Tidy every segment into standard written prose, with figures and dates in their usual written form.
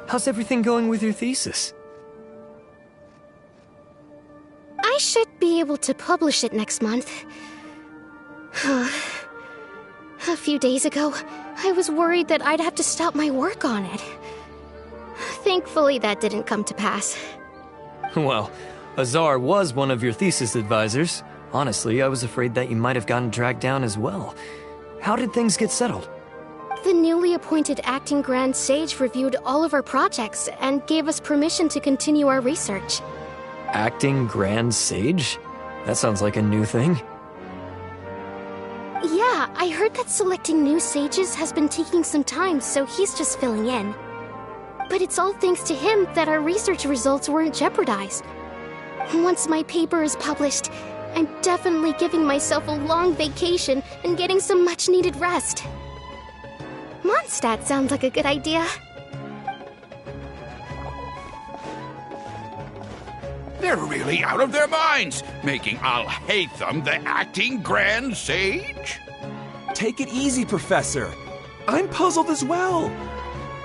How's everything going with your thesis? I should be able to publish it next month. A few days ago, I was worried that I'd have to stop my work on it. Thankfully, that didn't come to pass. Well, Azar was one of your thesis advisors. Honestly, I was afraid that you might have gotten dragged down as well. How did things get settled? The newly appointed acting Grand Sage reviewed all of our projects and gave us permission to continue our research. Acting Grand Sage? That sounds like a new thing. Yeah, I heard that selecting new sages has been taking some time, so he's just filling in. But it's all thanks to him that our research results weren't jeopardized. Once my paper is published, I'm definitely giving myself a long vacation and getting some much-needed rest. Mondstadt sounds like a good idea. They're really out of their minds, making Alhaitham the acting Grand Sage? Take it easy, Professor. I'm puzzled as well.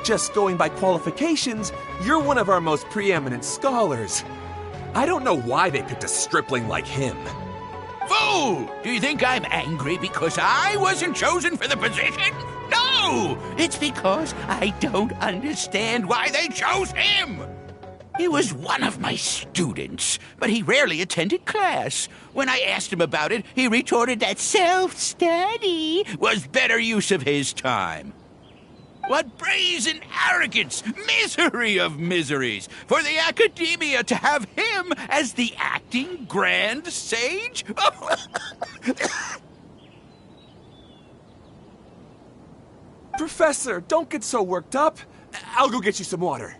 Just going by qualifications, you're one of our most preeminent scholars. I don't know why they picked a stripling like him. Fool! Do you think I'm angry because I wasn't chosen for the position? No! It's because I don't understand why they chose him! He was one of my students, but he rarely attended class. When I asked him about it, he retorted that self-study was better use of his time. What brazen arrogance, misery of miseries, for the academia to have him as the acting Grand Sage? Professor, don't get so worked up. I'll go get you some water.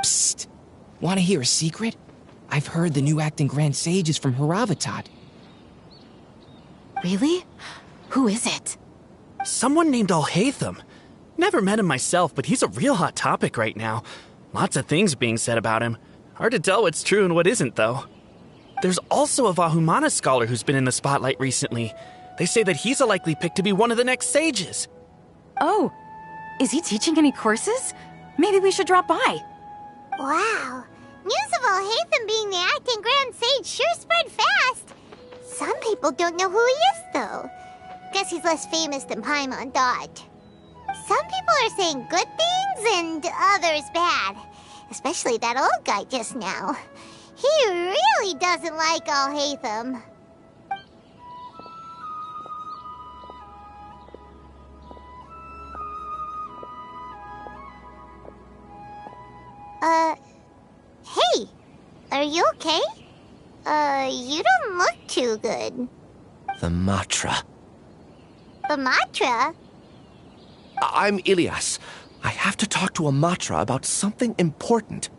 Psst. Want to hear a secret? I've heard the new acting Grand Sage is from Haravatat. Really? Who is it? Someone named Alhaitham. Never met him myself, but he's a real hot topic right now. Lots of things being said about him. Hard to tell what's true and what isn't, though. There's also a Vahumana scholar who's been in the spotlight recently. They say that he's a likely pick to be one of the next sages. Oh, is he teaching any courses? Maybe we should drop by. Wow. News of Alhaitham being the acting Grand Sage sure spread fast. Some people don't know who he is, though. Guess he's less famous than Paimon Dot. Some people are saying good things and others bad. Especially that old guy just now. He really doesn't like Alhaitham. Hey, are you okay? You don't look too good. The Matra. The Matra? I'm Ilias. I have to talk to a Matra about something important.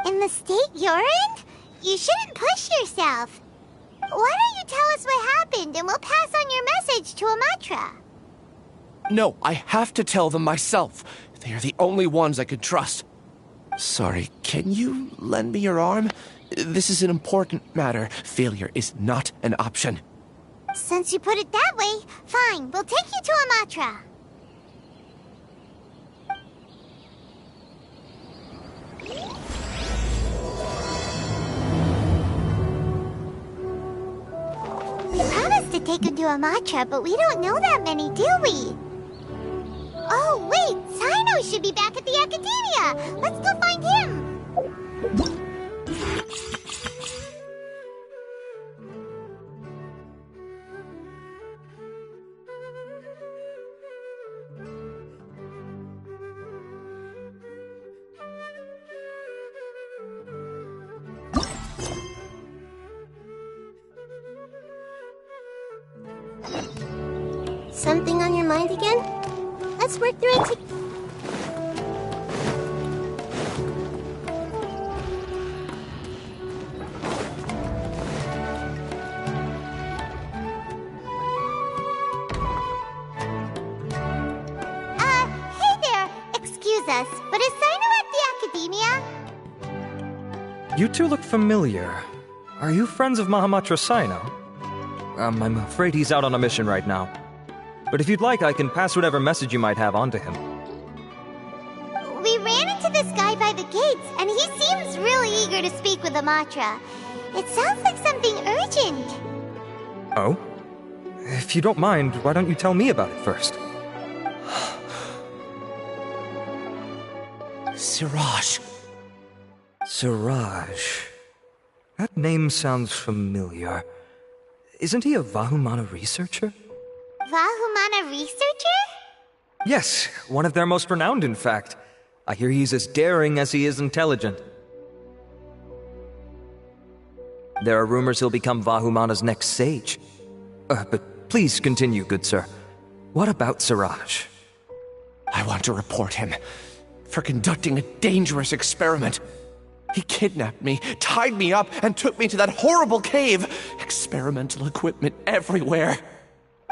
In the state you're in? You shouldn't push yourself. Why don't you tell us what happened and we'll pass on your message to a Matra? No, I have to tell them myself. They are the only ones I could trust. Sorry, can you lend me your arm? This is an important matter. Failure is not an option. Since you put it that way, fine. We'll take you to a Matra. We promised to take him to a Matra, but we don't know that many, do we? Oh, wait! Sino should be back at the Academia! Let's go find him! Something on your mind again? Let's work through it hey there! Excuse us, but is Sino at the Academia? You two look familiar. Are you friends of Mahamatra Sino? I'm afraid he's out on a mission right now. But if you'd like, I can pass whatever message you might have on to him. We ran into this guy by the gates, and he seems really eager to speak with Amatra. It sounds like something urgent. Oh? If you don't mind, why don't you tell me about it first? Siraj. Siraj. That name sounds familiar. Isn't he a Vahumana researcher? Vahumana researcher? Yes, one of their most renowned, in fact. I hear he's as daring as he is intelligent. There are rumors he'll become Vahumana's next sage. But please continue, good sir. What about Siraj? I want to report him for conducting a dangerous experiment. He kidnapped me, tied me up, and took me to that horrible cave. Experimental equipment everywhere.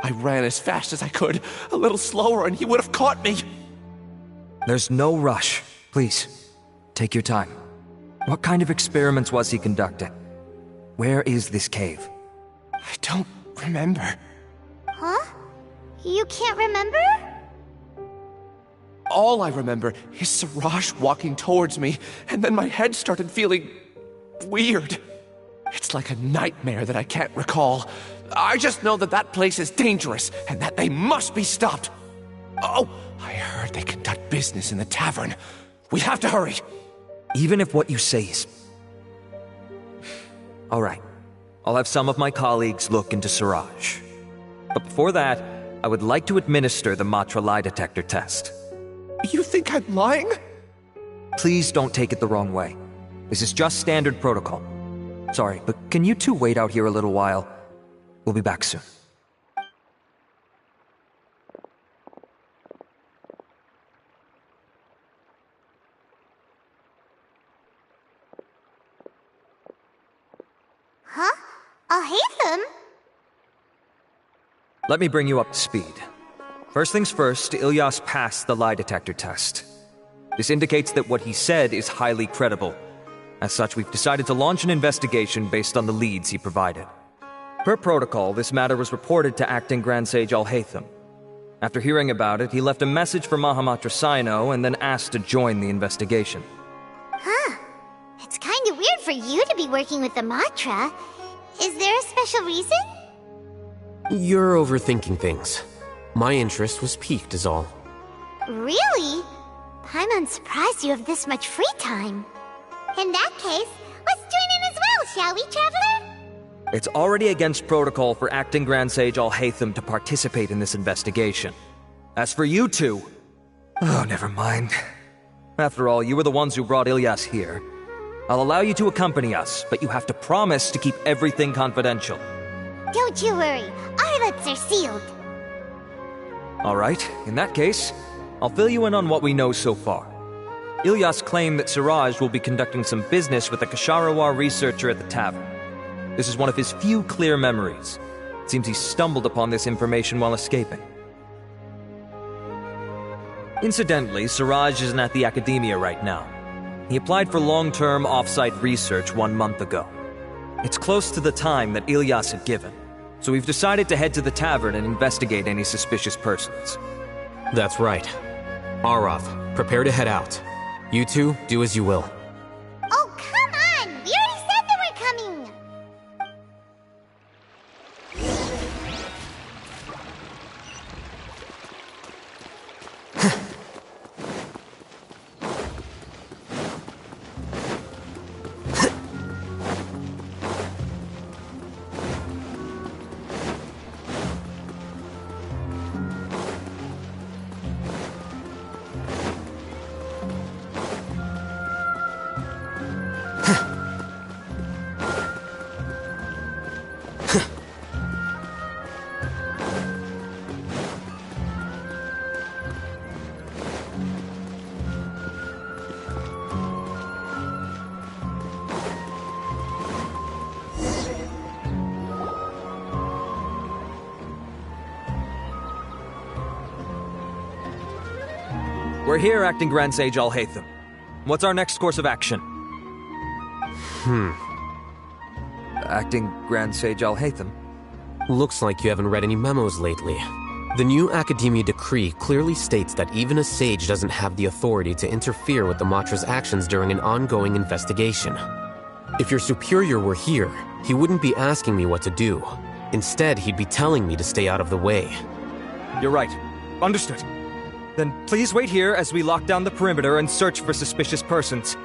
I ran as fast as I could, a little slower, and he would have caught me. There's no rush. Please, take your time. What kind of experiments was he conducting? Where is this cave? I don't remember. Huh? You can't remember? All I remember is Siraj walking towards me, and then my head started feeling weird. It's like a nightmare that I can't recall. I just know that that place is dangerous, and that they must be stopped. Oh, I heard they conduct business in the tavern. We have to hurry. Even if what you say is... All right. I'll have some of my colleagues look into Siraj. But before that, I would like to administer the Matra lie detector test. You think I'm lying? Please don't take it the wrong way. This is just standard protocol. Sorry, but can you two wait out here a little while? We'll be back soon. Huh? Alhaitham? Let me bring you up to speed. First things first, Ilyas passed the lie detector test. This indicates that what he said is highly credible. As such, we've decided to launch an investigation based on the leads he provided. Per protocol, this matter was reported to Acting Grand Sage Alhaitham. After hearing about it, he left a message for Mahamatra Sino and then asked to join the investigation. Huh. It's kind of weird for you to be working with the Matra. Is there a special reason? You're overthinking things. My interest was piqued is all. Really? I'm surprised you have this much free time. In that case, let's join in as well, shall we, Traveler? It's already against protocol for Acting Grand Sage Alhaitham to participate in this investigation. As for you two... Oh, never mind. After all, you were the ones who brought Ilyas here. I'll allow you to accompany us, but you have to promise to keep everything confidential. Don't you worry, our lips are sealed. All right, in that case, I'll fill you in on what we know so far. Ilyas claimed that Siraj will be conducting some business with a Kasharawar researcher at the tavern. This is one of his few clear memories. It seems he stumbled upon this information while escaping. Incidentally, Siraj isn't at the academia right now. He applied for long-term off-site research 1 month ago. It's close to the time that Ilyas had given, so we've decided to head to the tavern and investigate any suspicious persons. That's right. Arav, prepare to head out. You two, do as you will. Oh, come on! We already said that we're coming! We're here, Acting Grand Sage Alhaitham. What's our next course of action? Acting Grand Sage Alhaitham? Looks like you haven't read any memos lately. The new Academia decree clearly states that even a sage doesn't have the authority to interfere with the Matra's actions during an ongoing investigation. If your superior were here, he wouldn't be asking me what to do. Instead, he'd be telling me to stay out of the way. You're right. Understood. Then please wait here as we lock down the perimeter and search for suspicious persons.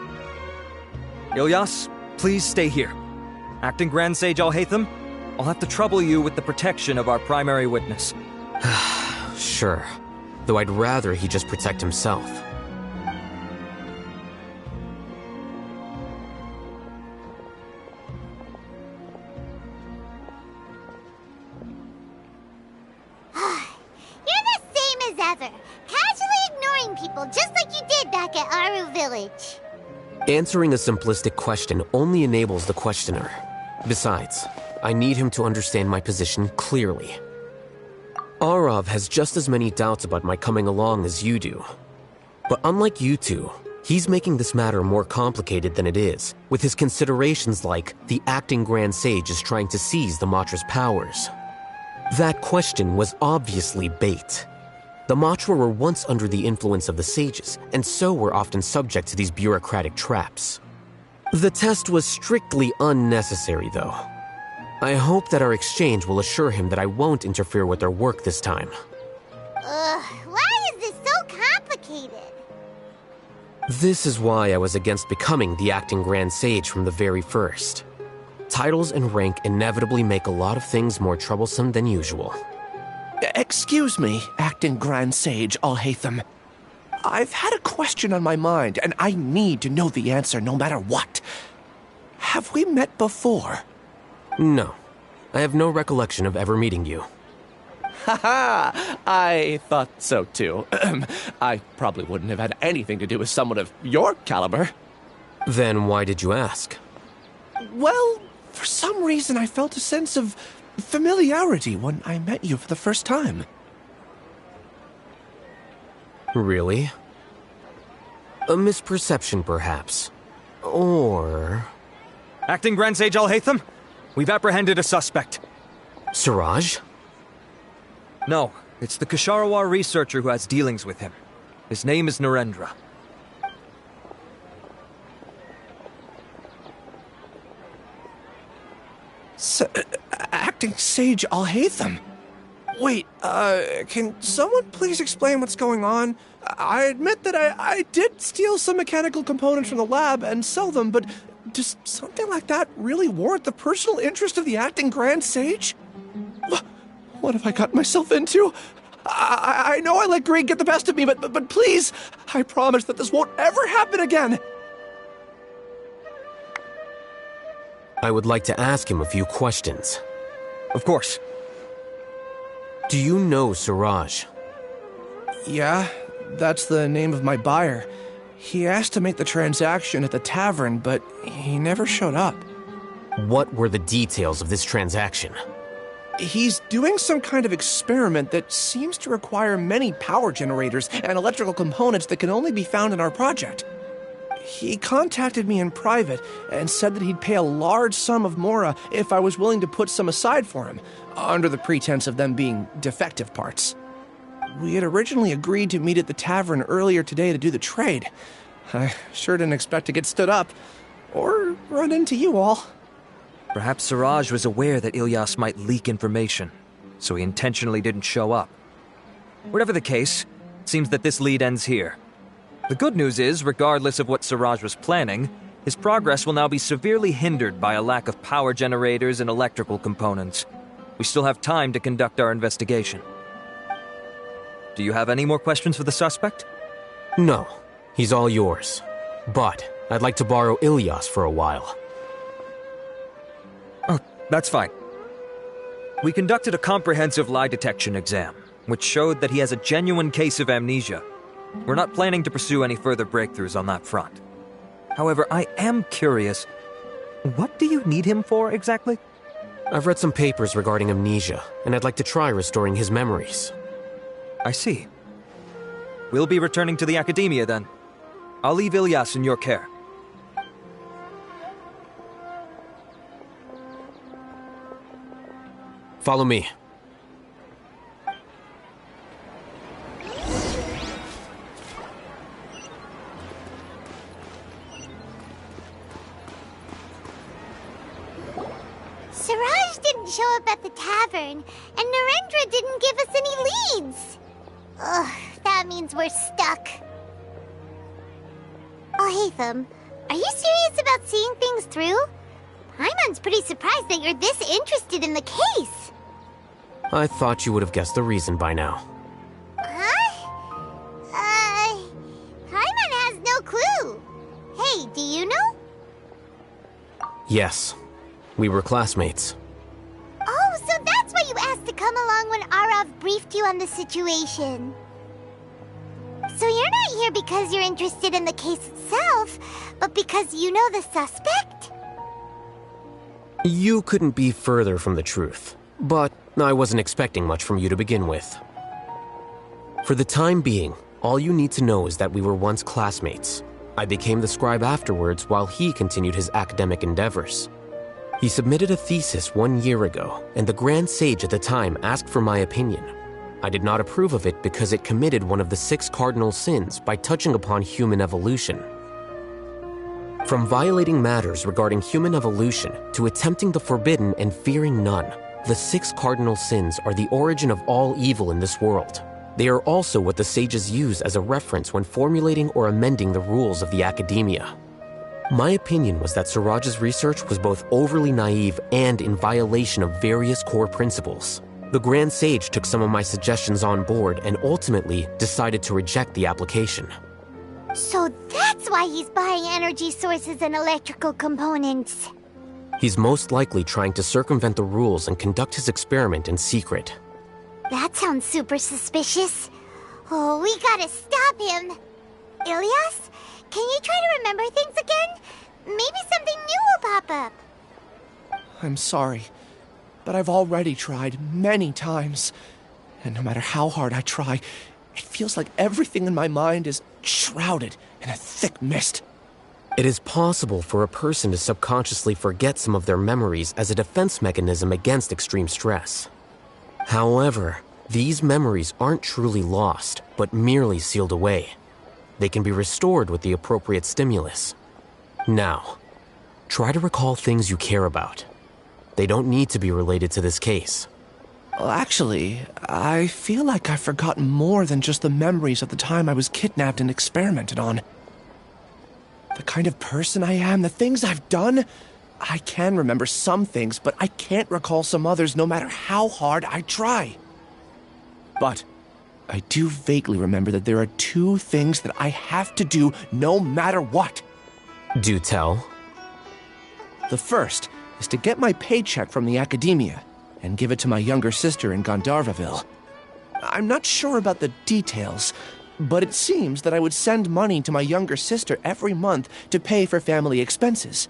Ilyas, please stay here. Acting Grand Sage Alhaitham, I'll have to trouble you with the protection of our primary witness. Sure. Though I'd rather he just protect himself. You're the same as ever. Casually ignoring people just like you did back at Aru Village. Answering a simplistic question only enables the questioner. Besides, I need him to understand my position clearly. Arav has just as many doubts about my coming along as you do. But unlike you two, he's making this matter more complicated than it is, with his considerations like the acting Grand Sage is trying to seize the Matra's powers. That question was obviously bait. The Matra were once under the influence of the sages, and so were often subject to these bureaucratic traps. The test was strictly unnecessary, though. I hope that our exchange will assure him that I won't interfere with their work this time. Why is this so complicated? This is why I was against becoming the acting Grand Sage from the very first. Titles and rank inevitably make a lot of things more troublesome than usual. Excuse me, Acting Grand Sage Alhaitham. I've had a question on my mind, and I need to know the answer no matter what. Have we met before? No. I have no recollection of ever meeting you. Haha, I thought so too. I probably wouldn't have had anything to do with someone of your caliber. Then why did you ask? Well, for some reason I felt a sense of familiarity when I met you for the first time. Really? A misperception, perhaps. Or... Acting Grand Sage Alhaitham, we've apprehended a suspect. Siraj? No, it's the Ksharawar researcher who has dealings with him. His name is Narendra. Acting Sage Alhaitham? Wait, can someone please explain what's going on? I admit that I did steal some mechanical components from the lab and sell them, but does something like that really warrant the personal interest of the Acting Grand Sage? What have I gotten myself into? I know I let greed get the best of me, but please, I promise that this won't ever happen again. I would like to ask him a few questions. Of course. Do you know Siraj? Yeah, that's the name of my buyer. He asked to make the transaction at the tavern, but he never showed up. What were the details of this transaction? He's doing some kind of experiment that seems to require many power generators and electrical components that can only be found in our project. He contacted me in private and said that he'd pay a large sum of Mora if I was willing to put some aside for him, under the pretense of them being defective parts. We had originally agreed to meet at the tavern earlier today to do the trade. I sure didn't expect to get stood up, or run into you all. Perhaps Siraj was aware that Ilyas might leak information, so he intentionally didn't show up. Whatever the case, it seems that this lead ends here. The good news is, regardless of what Siraj was planning, his progress will now be severely hindered by a lack of power generators and electrical components. We still have time to conduct our investigation. Do you have any more questions for the suspect? No, he's all yours. But I'd like to borrow Ilyas for a while. Oh, that's fine. We conducted a comprehensive lie detection exam, which showed that he has a genuine case of amnesia. We're not planning to pursue any further breakthroughs on that front. However, I am curious, what do you need him for exactly? I've read some papers regarding amnesia, and I'd like to try restoring his memories. I see. We'll be returning to the Academia then. I'll leave Ilyas in your care. Follow me. Siraj didn't show up at the tavern, and Narendra didn't give us any leads. Ugh, that means we're stuck. Alhaitham, are you serious about seeing things through? Paimon's pretty surprised that you're this interested in the case. I thought you would have guessed the reason by now. Paimon has no clue. Hey, do you know? Yes. We were classmates. Oh, so that's why you asked to come along when Arav briefed you on the situation. So you're not here because you're interested in the case itself, but because you know the suspect? You couldn't be further from the truth, but I wasn't expecting much from you to begin with. For the time being, all you need to know is that we were once classmates. I became the scribe afterwards while he continued his academic endeavors. He submitted a thesis 1 year ago, and the Grand Sage at the time asked for my opinion. I did not approve of it because it committed one of the 6 cardinal sins by touching upon human evolution. From violating matters regarding human evolution to attempting the forbidden and fearing none, the 6 cardinal sins are the origin of all evil in this world. They are also what the sages use as a reference when formulating or amending the rules of the academia. My opinion was that Siraj's research was both overly naive and in violation of various core principles. The Grand Sage took some of my suggestions on board and ultimately decided to reject the application. So that's why he's buying energy sources and electrical components. He's most likely trying to circumvent the rules and conduct his experiment in secret. That sounds super suspicious. Oh, we gotta stop him. Ilyas, can you try to remember things again? Maybe something new will pop up. I'm sorry, but I've already tried many times. And no matter how hard I try, it feels like everything in my mind is shrouded in a thick mist. It is possible for a person to subconsciously forget some of their memories as a defense mechanism against extreme stress. However, these memories aren't truly lost, but merely sealed away. They can be restored with the appropriate stimulus. Now, try to recall things you care about. They don't need to be related to this case. Well, actually, I feel like I've forgotten more than just the memories of the time I was kidnapped and experimented on. The kind of person I am, the things I've done, I can remember some things, but I can't recall some others no matter how hard I try. But I do vaguely remember that there are 2 things that I have to do no matter what. Do tell. The first is to get my paycheck from the academia and give it to my younger sister in Gandharvaville. I'm not sure about the details, but it seems that I would send money to my younger sister every month to pay for family expenses.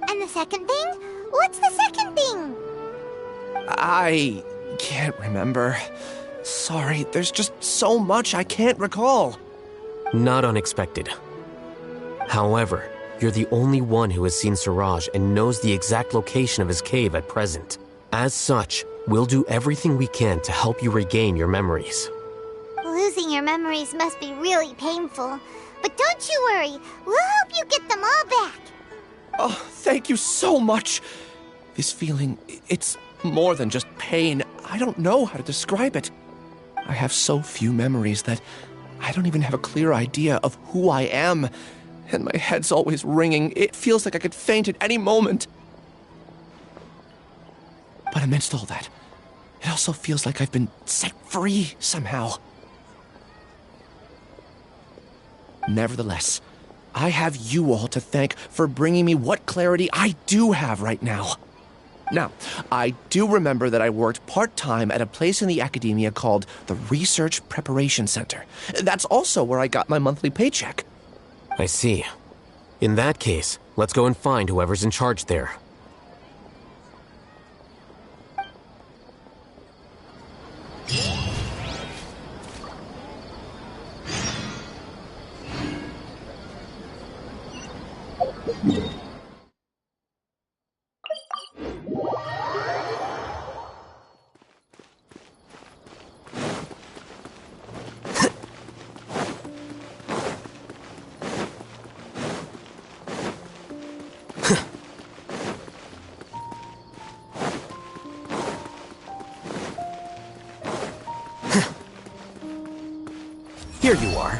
And the second thing? What's the second thing? I can't remember. Sorry, there's just so much I can't recall. Not unexpected. However, you're the only one who has seen Siraj and knows the exact location of his cave at present. As such, we'll do everything we can to help you regain your memories. Losing your memories must be really painful. But don't you worry, we'll help you get them all back. Oh, thank you so much. This feeling, it's more than just pain. I don't know how to describe it. I have so few memories that I don't even have a clear idea of who I am. And my head's always ringing. It feels like I could faint at any moment. But amidst all that, it also feels like I've been set free somehow. Nevertheless, I have you all to thank for bringing me what clarity I do have right now. Now, I do remember that I worked part-time at a place in the academia called the Research Preparation Center. That's also where I got my monthly paycheck. I see. In that case, let's go and find whoever's in charge there. Here you are.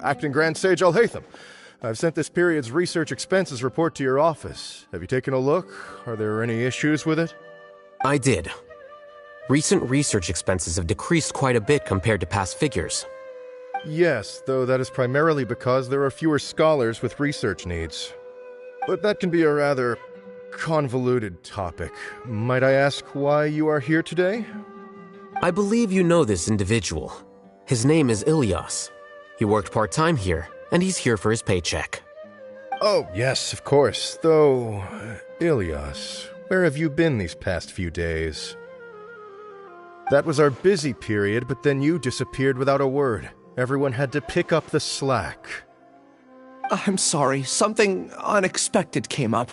Acting Grand Sage Alhaitham. I've sent this period's research expenses report to your office. Have you taken a look? Are there any issues with it? I did. Recent research expenses have decreased quite a bit compared to past figures. Yes, though that is primarily because there are fewer scholars with research needs. But that can be a rather convoluted topic. Might I ask why you are here today? I believe you know this individual. His name is Ilyas. He worked part-time here, and he's here for his paycheck. Oh, yes, of course. Though, Ilyas, where have you been these past few days? That was our busy period, but then you disappeared without a word. Everyone had to pick up the slack. I'm sorry, something unexpected came up.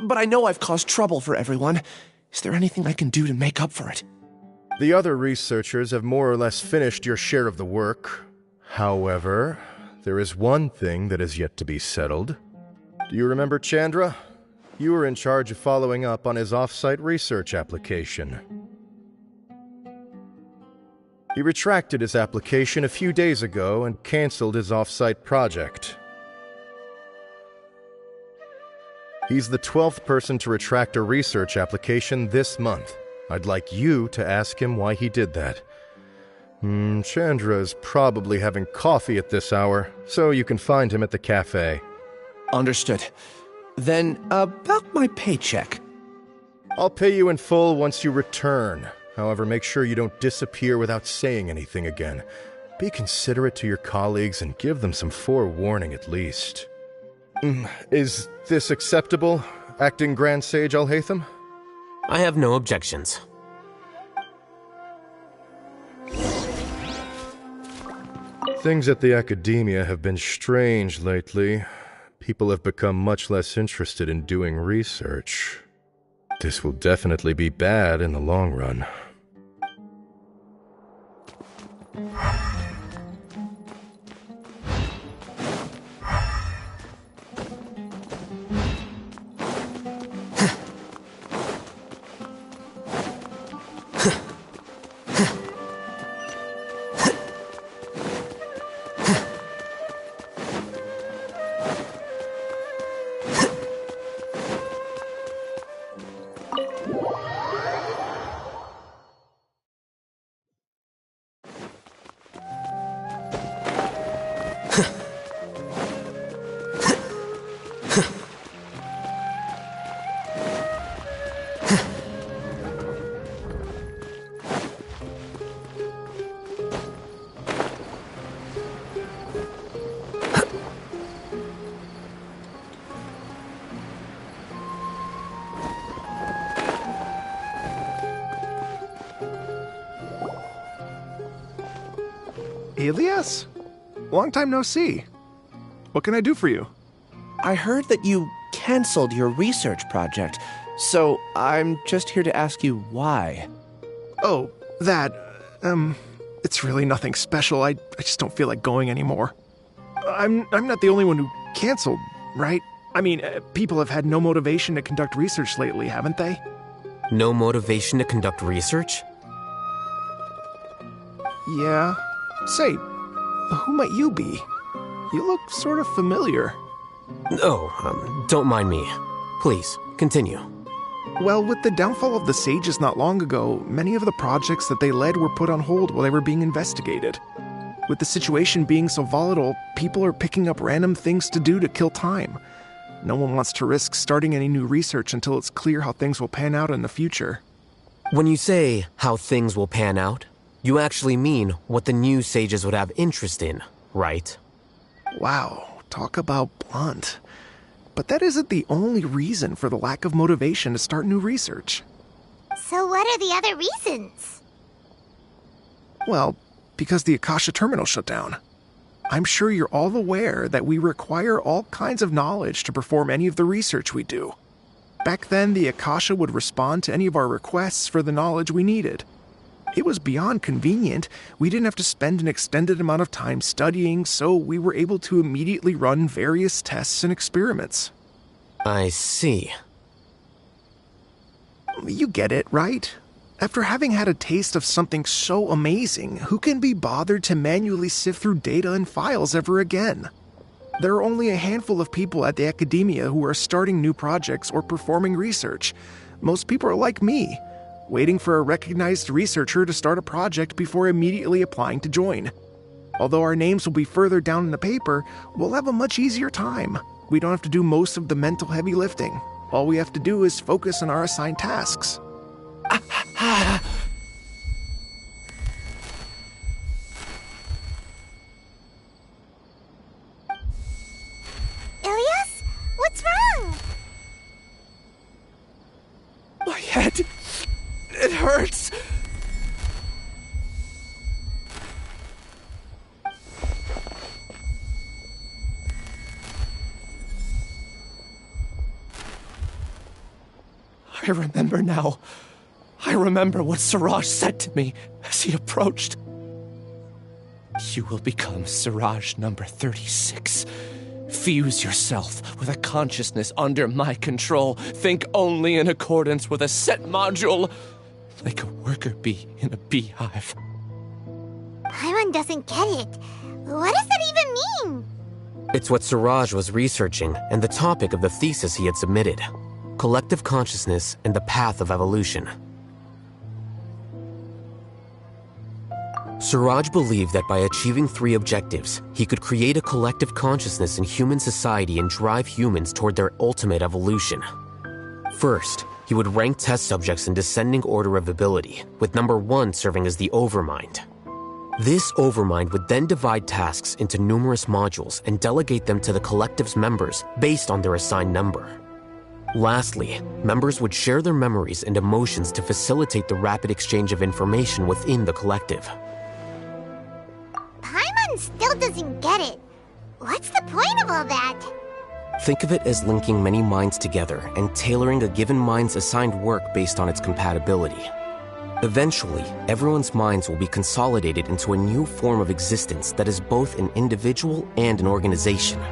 But I know I've caused trouble for everyone. Is there anything I can do to make up for it? The other researchers have more or less finished your share of the work. However, there is one thing that is yet to be settled. Do you remember Chandra? You were in charge of following up on his off-site research application. He retracted his application a few days ago and canceled his off-site project. He's the 12th person to retract a research application this month. I'd like you to ask him why he did that. Chandra's probably having coffee at this hour, so you can find him at the cafe. Understood. Then, about my paycheck. I'll pay you in full once you return. However, make sure you don't disappear without saying anything again. Be considerate to your colleagues and give them some forewarning at least. Is this acceptable, Acting Grand Sage Alhaitham? I have no objections. Things at the academia have been strange lately. People have become much less interested in doing research. This will definitely be bad in the long run. Ilyas? Long time no see. What can I do for you? I heard that you canceled your research project, so I'm just here to ask you why. Oh, that, it's really nothing special. I just don't feel like going anymore. I'm not the only one who canceled, right? I mean, people have had no motivation to conduct research lately, haven't they? No motivation to conduct research? Yeah. Say, who might you be? You look sort of familiar. Oh, don't mind me. Please, continue. Well, with the downfall of the sages not long ago, many of the projects that they led were put on hold while they were being investigated. With the situation being so volatile, people are picking up random things to do to kill time. No one wants to risk starting any new research until it's clear how things will pan out in the future. When you say how things will pan out, you actually mean what the new sages would have interest in, right? Wow, talk about blunt. But that isn't the only reason for the lack of motivation to start new research. So what are the other reasons? Well, because the Akasha terminal shut down. I'm sure you're all aware that we require all kinds of knowledge to perform any of the research we do. Back then, the Akasha would respond to any of our requests for the knowledge we needed. It was beyond convenient. We didn't have to spend an extended amount of time studying, so we were able to immediately run various tests and experiments. I see. You get it, right? After having had a taste of something so amazing, who can be bothered to manually sift through data and files ever again? There are only a handful of people at the academia who are starting new projects or performing research. Most people are like me, waiting for a recognized researcher to start a project before immediately applying to join. Although our names will be further down in the paper, we'll have a much easier time. We don't have to do most of the mental heavy lifting. All we have to do is focus on our assigned tasks. Ilias? What's wrong? My head. It hurts. I remember now. I remember what Siraj said to me as he approached. You will become Siraj number 36. Fuse yourself with a consciousness under my control. Think only in accordance with a set module, like a worker bee in a beehive. Paimon doesn't get it. What does that even mean? It's what Siraj was researching and the topic of the thesis he had submitted. Collective consciousness and the path of evolution. Siraj believed that by achieving 3 objectives, he could create a collective consciousness in human society and drive humans toward their ultimate evolution. First, he would rank test subjects in descending order of ability, with number 1 serving as the Overmind. This Overmind would then divide tasks into numerous modules and delegate them to the collective's members based on their assigned number. Lastly, members would share their memories and emotions to facilitate the rapid exchange of information within the collective. Paimon still doesn't get it. What's the point of all that? Think of it as linking many minds together and tailoring a given mind's assigned work based on its compatibility. Eventually, everyone's minds will be consolidated into a new form of existence that is both an individual and an organization.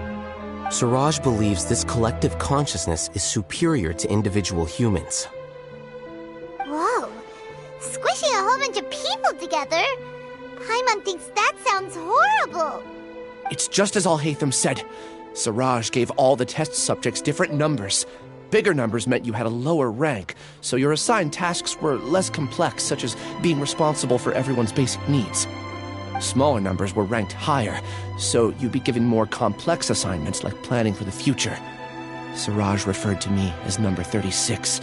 Siraj believes this collective consciousness is superior to individual humans. Whoa, squishing a whole bunch of people together? Paimon thinks that sounds horrible. It's just as Alhaitham said. Siraj gave all the test subjects different numbers. Bigger numbers meant you had a lower rank, so your assigned tasks were less complex, such as being responsible for everyone's basic needs. Smaller numbers were ranked higher, so you'd be given more complex assignments like planning for the future. Siraj referred to me as number 36,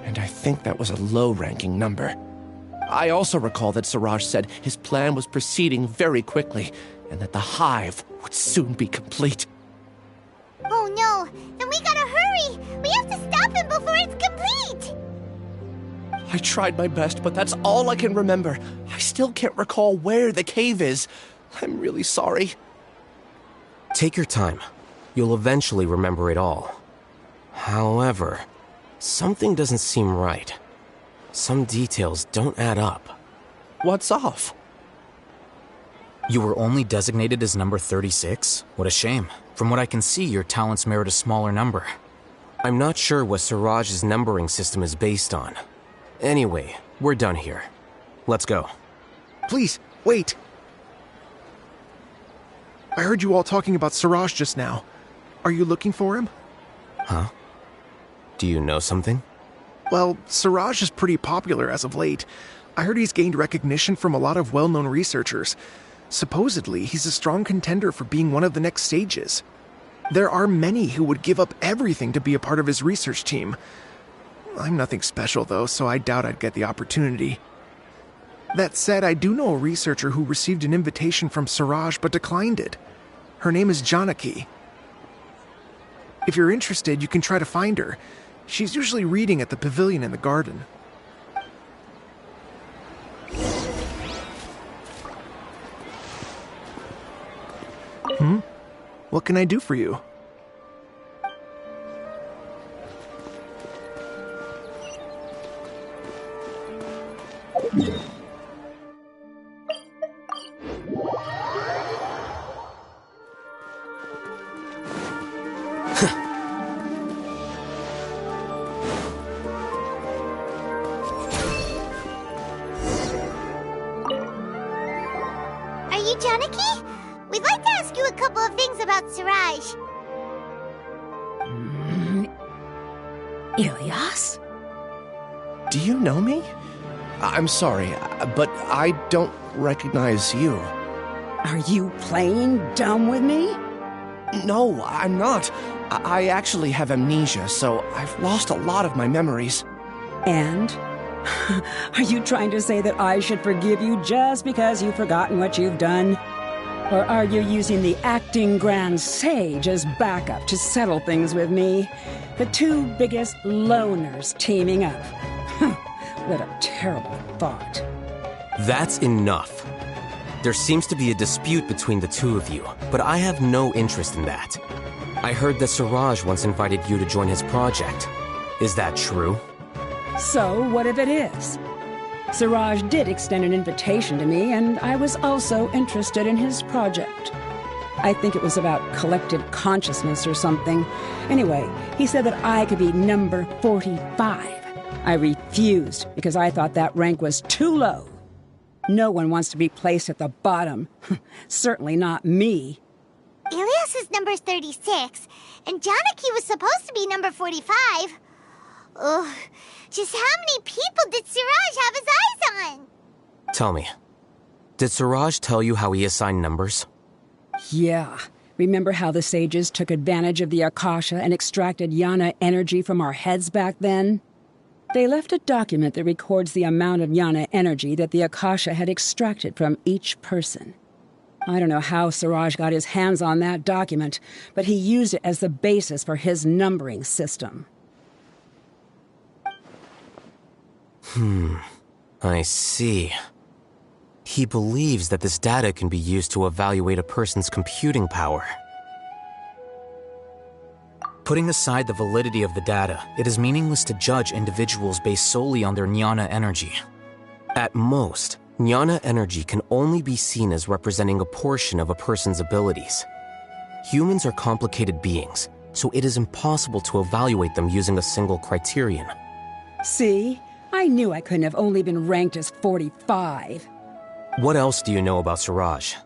and I think that was a low-ranking number. I also recall that Siraj said his plan was proceeding very quickly, and that the hive would soon be complete. Oh no, then we gotta hurry! We have to stop him before it's complete! I tried my best, but that's all I can remember. I still can't recall where the cave is. I'm really sorry. Take your time. You'll eventually remember it all. However, something doesn't seem right. Some details don't add up. What's off? You were only designated as number 36? What a shame. From what I can see, your talents merit a smaller number. I'm not sure what Siraj's numbering system is based on. Anyway, we're done here. Let's go. Please, wait. I heard you all talking about Siraj just now. Are you looking for him? Huh? Do you know something? Well, Siraj is pretty popular as of late. I heard he's gained recognition from a lot of well-known researchers. Supposedly, he's a strong contender for being one of the next sages. There are many who would give up everything to be a part of his research team. I'm nothing special, though, so I doubt I'd get the opportunity. That said, I do know a researcher who received an invitation from Siraj but declined it. Her name is Janaki. If you're interested, you can try to find her. She's usually reading at the pavilion in the garden. What can I do for you? Are you Janaki? We'd like to ask you a couple of things about Siraj. Ilyas? Do you know me? I'm sorry, but I don't recognize you. Are you playing dumb with me? No, I'm not. I actually have amnesia, so I've lost a lot of my memories. And? Are you trying to say that I should forgive you just because you've forgotten what you've done? Or are you using the acting Grand Sage as backup to settle things with me? The two biggest loners teaming up. What a terrible thought. That's enough. There seems to be a dispute between the two of you, but I have no interest in that. I heard that Siraj once invited you to join his project. Is that true? So, what if it is? Siraj did extend an invitation to me, and I was also interested in his project. I think it was about collective consciousness or something. Anyway, he said that I could be number 45. I refused because I thought that rank was too low. No one wants to be placed at the bottom. Certainly not me. Ilyas is number 36, and Janaki was supposed to be number 45. Ugh, just how many people did Siraj have his eyes on? Tell me, did Siraj tell you how he assigned numbers? Yeah. Remember how the sages took advantage of the Akasha and extracted Yana energy from our heads back then? They left a document that records the amount of Yana energy that the Akasha had extracted from each person. I don't know how Siraj got his hands on that document, but he used it as the basis for his numbering system. I see. He believes that this data can be used to evaluate a person's computing power. Putting aside the validity of the data, it is meaningless to judge individuals based solely on their Jnana energy. At most, Jnana energy can only be seen as representing a portion of a person's abilities. Humans are complicated beings, so it is impossible to evaluate them using a single criterion. See? I knew I couldn't have only been ranked as 45. What else do you know about Siraj?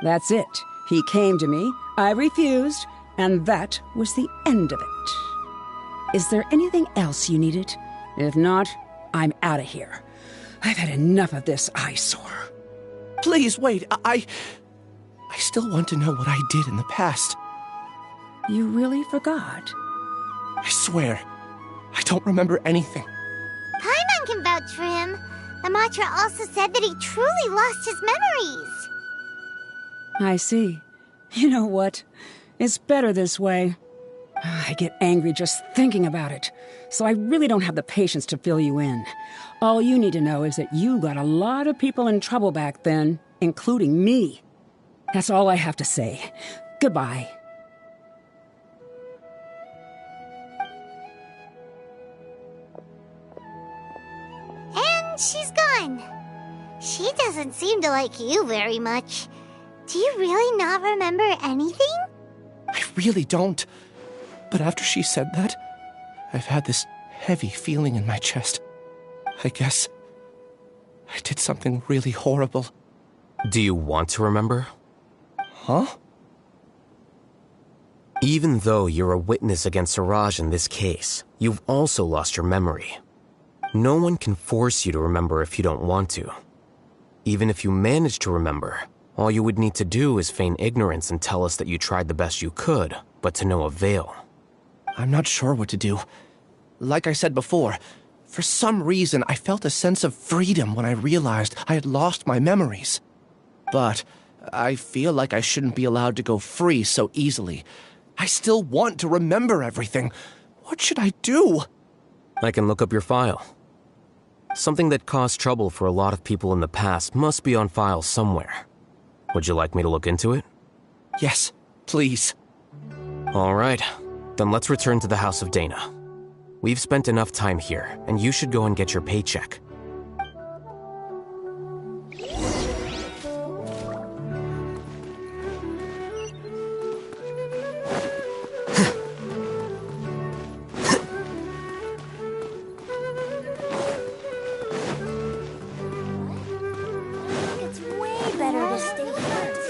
That's it. He came to me, I refused, and that was the end of it. Is there anything else you needed? If not, I'm out of here. I've had enough of this eyesore. Please, wait. I still want to know what I did in the past. You really forgot? I swear, I don't remember anything. Paimon can vouch for him. The mantra also said that he truly lost his memories. I see. You know what? It's better this way. I get angry just thinking about it, so I really don't have the patience to fill you in. All you need to know is that you got a lot of people in trouble back then, including me. That's all I have to say. Goodbye. And she's gone. She doesn't seem to like you very much. Do you really not remember anything? I really don't. But after she said that, I've had this heavy feeling in my chest. I guess I did something really horrible. Do you want to remember? Huh? Even though you're a witness against Siraj in this case, you've also lost your memory. No one can force you to remember if you don't want to. Even if you manage to remember, all you would need to do is feign ignorance and tell us that you tried the best you could, but to no avail. I'm not sure what to do. like I said before, for some reason I felt a sense of freedom when I realized I had lost my memories. But I feel like I shouldn't be allowed to go free so easily. I still want to remember everything. What should I do? I can look up your file. Something that caused trouble for a lot of people in the past must be on file somewhere. Would you like me to look into it? Yes, please. All right. Then let's return to the House of Dana. We've spent enough time here, and you should go and get your paycheck. It's way better to stay here and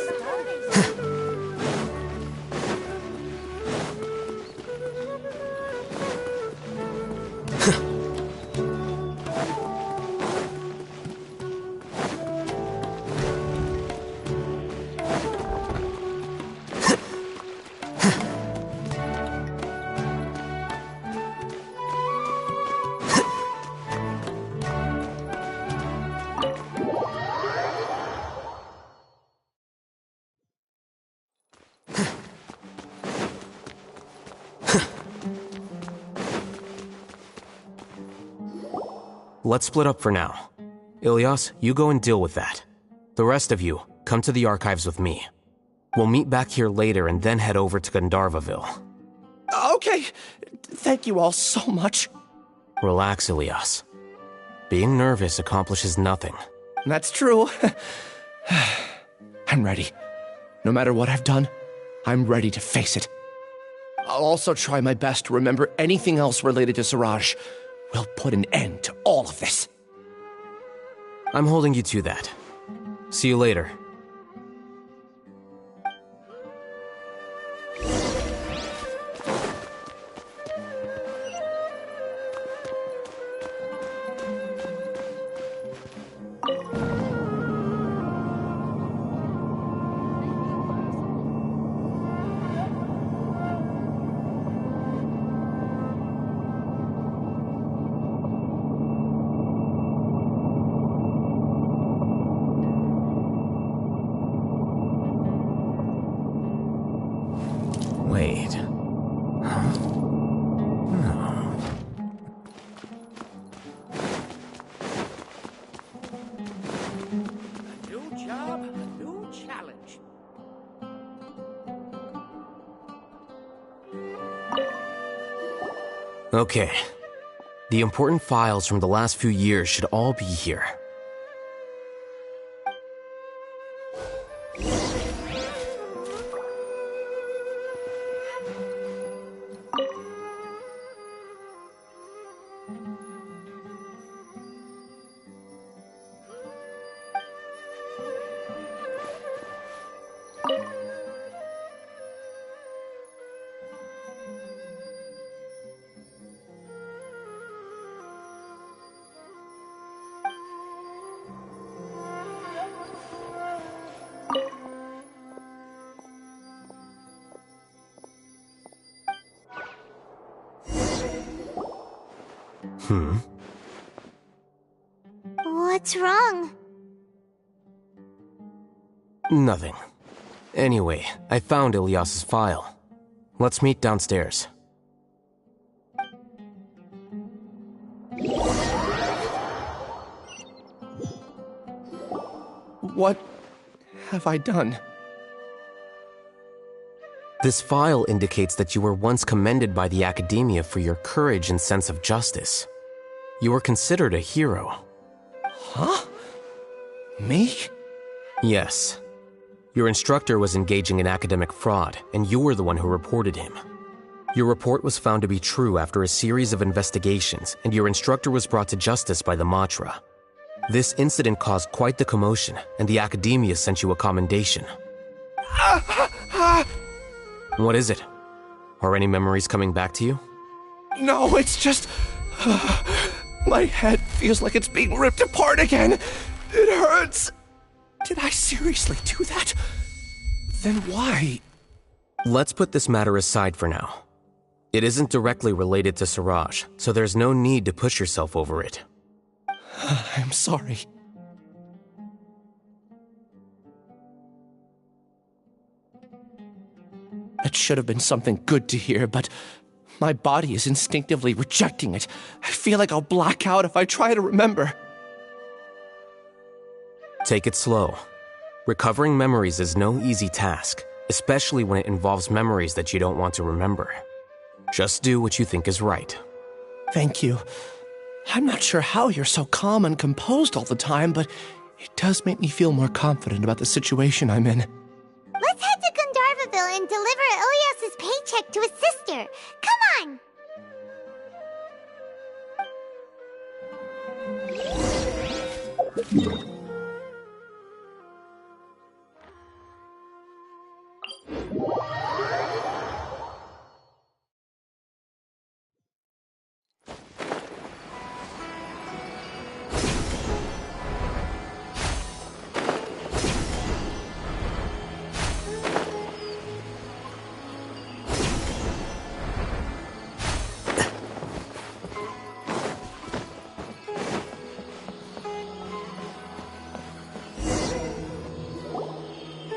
Let's split up for now. Ilyas, you go and deal with that. The rest of you, come to the archives with me. We'll meet back here later and then head over to Gandharvaville. Okay. Thank you all so much. Relax, Ilyas. Being nervous accomplishes nothing. That's true. I'm ready. No matter what I've done, I'm ready to face it. I'll also try my best to remember anything else related to Siraj. We'll put an end to all of this. I'm holding you to that. See you later. Wait. Huh? No. A new job, a new challenge. Okay. The important files from the last few years should all be here. What's wrong? Nothing. Anyway, I found Ilyas's file. Let's meet downstairs. What have I done? This file indicates that you were once commended by the Academia for your courage and sense of justice. You were considered a hero. Huh? Me? Yes. Your instructor was engaging in academic fraud, and you were the one who reported him. Your report was found to be true after a series of investigations, and your instructor was brought to justice by the Matra. This incident caused quite the commotion, and the Academia sent you a commendation. What is it? Are any memories coming back to you? No, it's just... my head feels like it's being ripped apart again. It hurts. Did I seriously do that? Then why? Let's put this matter aside for now. It isn't directly related to Siraj, so there's no need to push yourself over it. I'm sorry. It should have been something good to hear, but my body is instinctively rejecting it. I feel like I'll black out if I try to remember. Take it slow. Recovering memories is no easy task, especially when it involves memories that you don't want to remember. Just do what you think is right. Thank you. I'm not sure how you're so calm and composed all the time, but it does make me feel more confident about the situation I'm in. Let's head to Gandharvaville and deliver Ilyas's paycheck to his sister. Come on!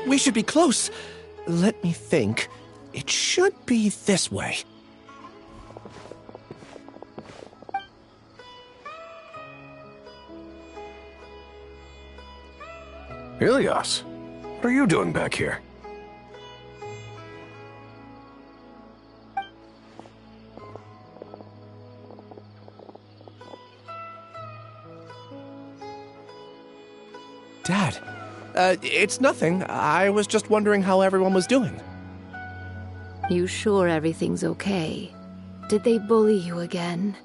We should be close. Let me think. It should be this way. Ilyas, what are you doing back here? Dad, it's nothing. I was just wondering how everyone was doing. You sure everything's okay? Did they bully you again?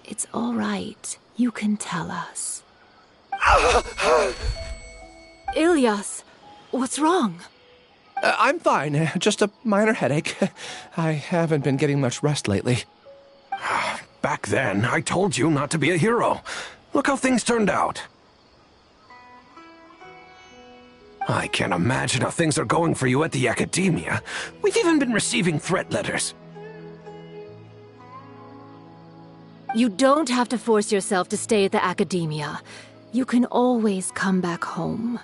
It's all right. You can tell us. Ilyas, what's wrong? I'm fine. Just a minor headache. I haven't been getting much rest lately. Back then, I told you not to be a hero. Look how things turned out. I can't imagine how things are going for you at the Academia. We've even been receiving threat letters. You don't have to force yourself to stay at the Academia. You can always come back home.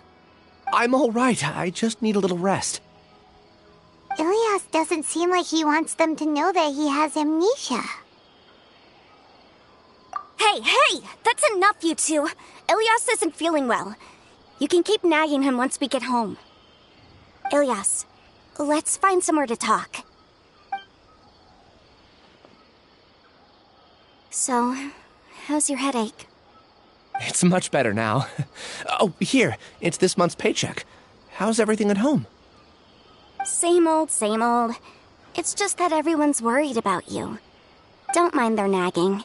I'm all right. I just need a little rest. Ilyas doesn't seem like he wants them to know that he has amnesia. Hey! That's enough, you two! Ilyas isn't feeling well. You can keep nagging him once we get home. Ilyas, let's find somewhere to talk. So, how's your headache? It's much better now. Oh, here. It's this month's paycheck. How's everything at home? Same old, same old. It's just that everyone's worried about you. Don't mind their nagging.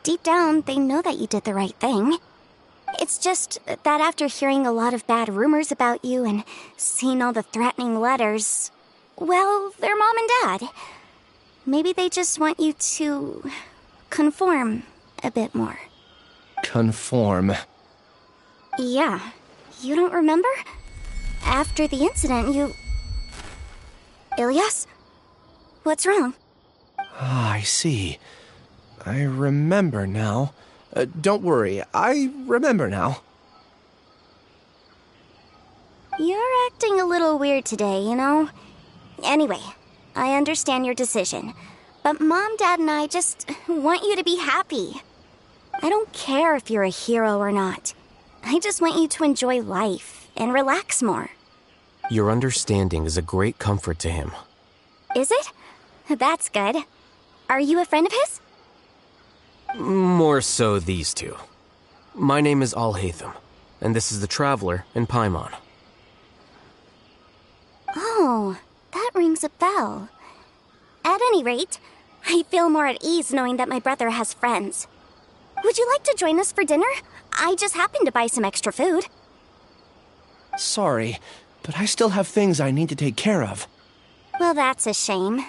Deep down, they know that you did the right thing. It's just that after hearing a lot of bad rumors about you and seeing all the threatening letters, well, they're mom and dad. Maybe they just want you to conform a bit more. Conform. Yeah. You don't remember? After the incident, you... Ilyas? What's wrong? Ah, I see. I remember now. Don't worry, I remember now. You're acting a little weird today, you know? Anyway, I understand your decision. But Mom, Dad, and I just want you to be happy. I don't care if you're a hero or not. I just want you to enjoy life and relax more. Your understanding is a great comfort to him. Is it? That's good. Are you a friend of his? More so these two. My name is Alhaitham, and this is the Traveler in Paimon. Oh, that rings a bell. At any rate, I feel more at ease knowing that my brother has friends. Would you like to join us for dinner? I just happened to buy some extra food. Sorry, but I still have things I need to take care of. Well, that's a shame.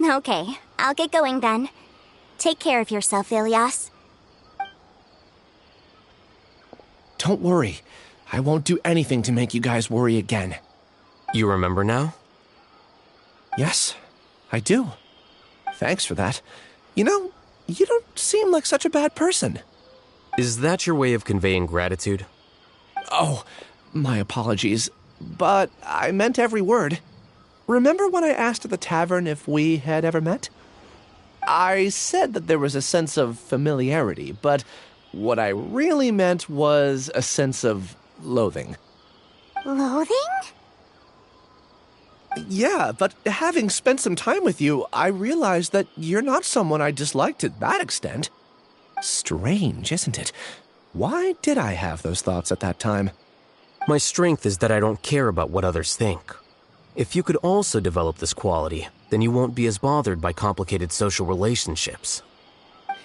Okay, I'll get going then. Take care of yourself, Ilyas. Don't worry. I won't do anything to make you guys worry again. You remember now? Yes, I do. Thanks for that. You know, you don't seem like such a bad person. Is that your way of conveying gratitude? Oh, my apologies. But I meant every word. Remember when I asked at the tavern if we had ever met? I said that there was a sense of familiarity, but what I really meant was a sense of loathing. Loathing? Yeah, but having spent some time with you, I realized that you're not someone I dislike to that extent. Strange, isn't it? Why did I have those thoughts at that time? My strength is that I don't care about what others think. If you could also develop this quality, then you won't be as bothered by complicated social relationships.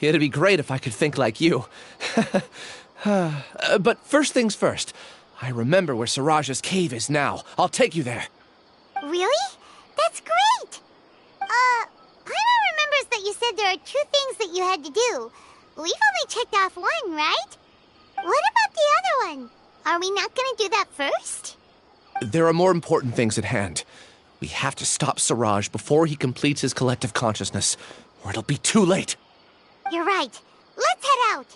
It'd be great if I could think like you. But first things first, I remember where Siraj's cave is now. I'll take you there. Really? That's great! Paimon remembers that you said there are 2 things that you had to do. We've only checked off one, right? What about the other one? Are we not gonna do that first? There are more important things at hand. We have to stop Siraj before he completes his collective consciousness, or it'll be too late. You're right. Let's head out.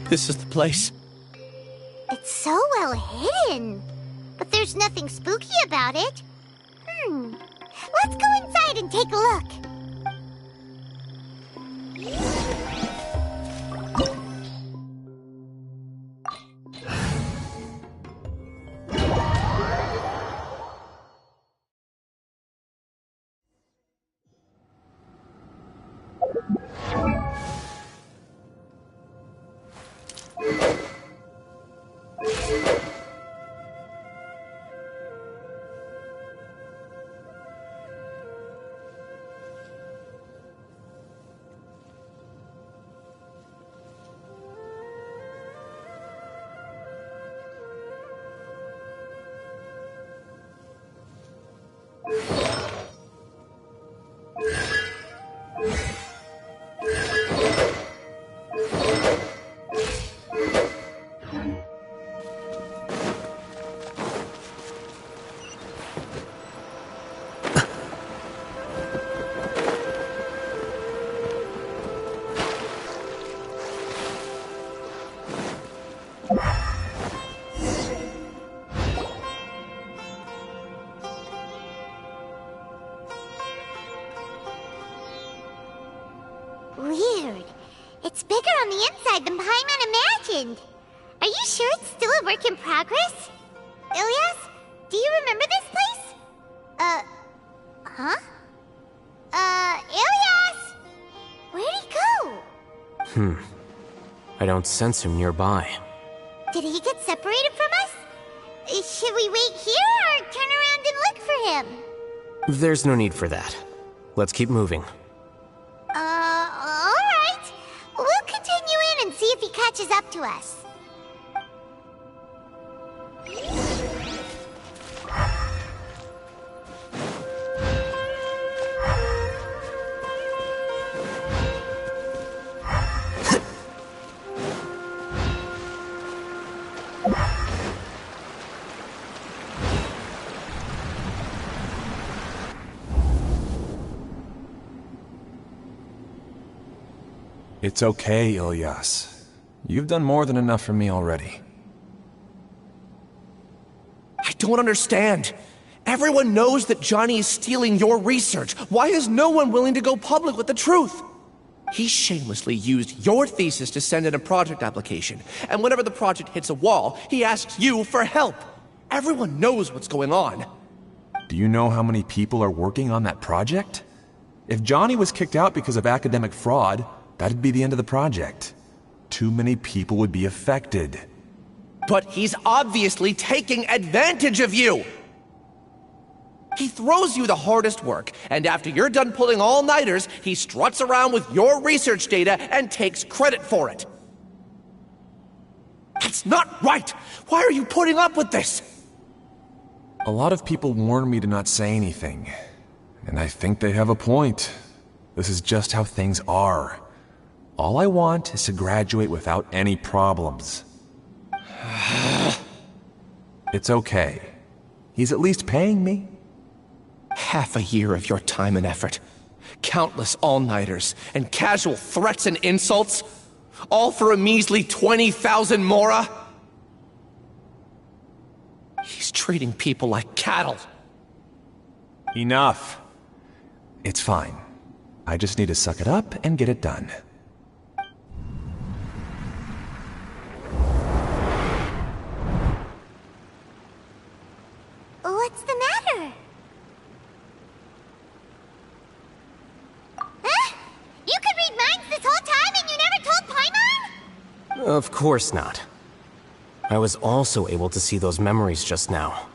This is the place. It's so well hidden. But there's nothing spooky about it. Let's go inside and take a look. Weird. It's bigger on the inside than Paimon imagined. Are you sure it's still a work in progress? Ilyas, do you remember this place? Huh? Ilyas! Where'd he go? I don't sense him nearby. Did he get separated from us? Should we wait here or turn around and look for him? There's no need for that. Let's keep moving. Alright. We'll continue in and see if he catches up to us. It's okay, Ilyas. You've done more than enough for me already. I don't understand. Everyone knows that Johnny is stealing your research. Why is no one willing to go public with the truth? He shamelessly used your thesis to send in a project application, and whenever the project hits a wall, he asks you for help. Everyone knows what's going on. Do you know how many people are working on that project? If Johnny was kicked out because of academic fraud, that'd be the end of the project. Too many people would be affected. But he's obviously taking advantage of you! He throws you the hardest work, and after you're done pulling all-nighters, he struts around with your research data and takes credit for it. That's not right! Why are you putting up with this? A lot of people warn me to not say anything, and I think they have a point. This is just how things are. All I want is to graduate without any problems. It's okay. He's at least paying me. Half a year of your time and effort, countless all-nighters, and casual threats and insults, all for a measly 20,000 mora? He's treating people like cattle. Enough. It's fine. I just need to suck it up and get it done. What's the matter? Huh? You could read minds this whole time and you never told Paimon? Of course not. I was also able to see those memories just now.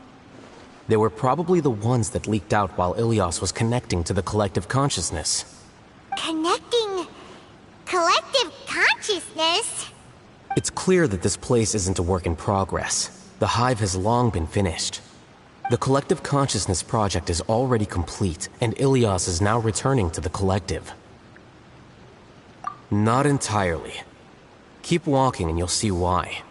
They were probably the ones that leaked out while Ilias was connecting to the collective consciousness. Connecting collective consciousness? It's clear that this place isn't a work in progress. The hive has long been finished. The collective consciousness project is already complete, and Ilias is now returning to the collective. Not entirely. Keep walking and you'll see why.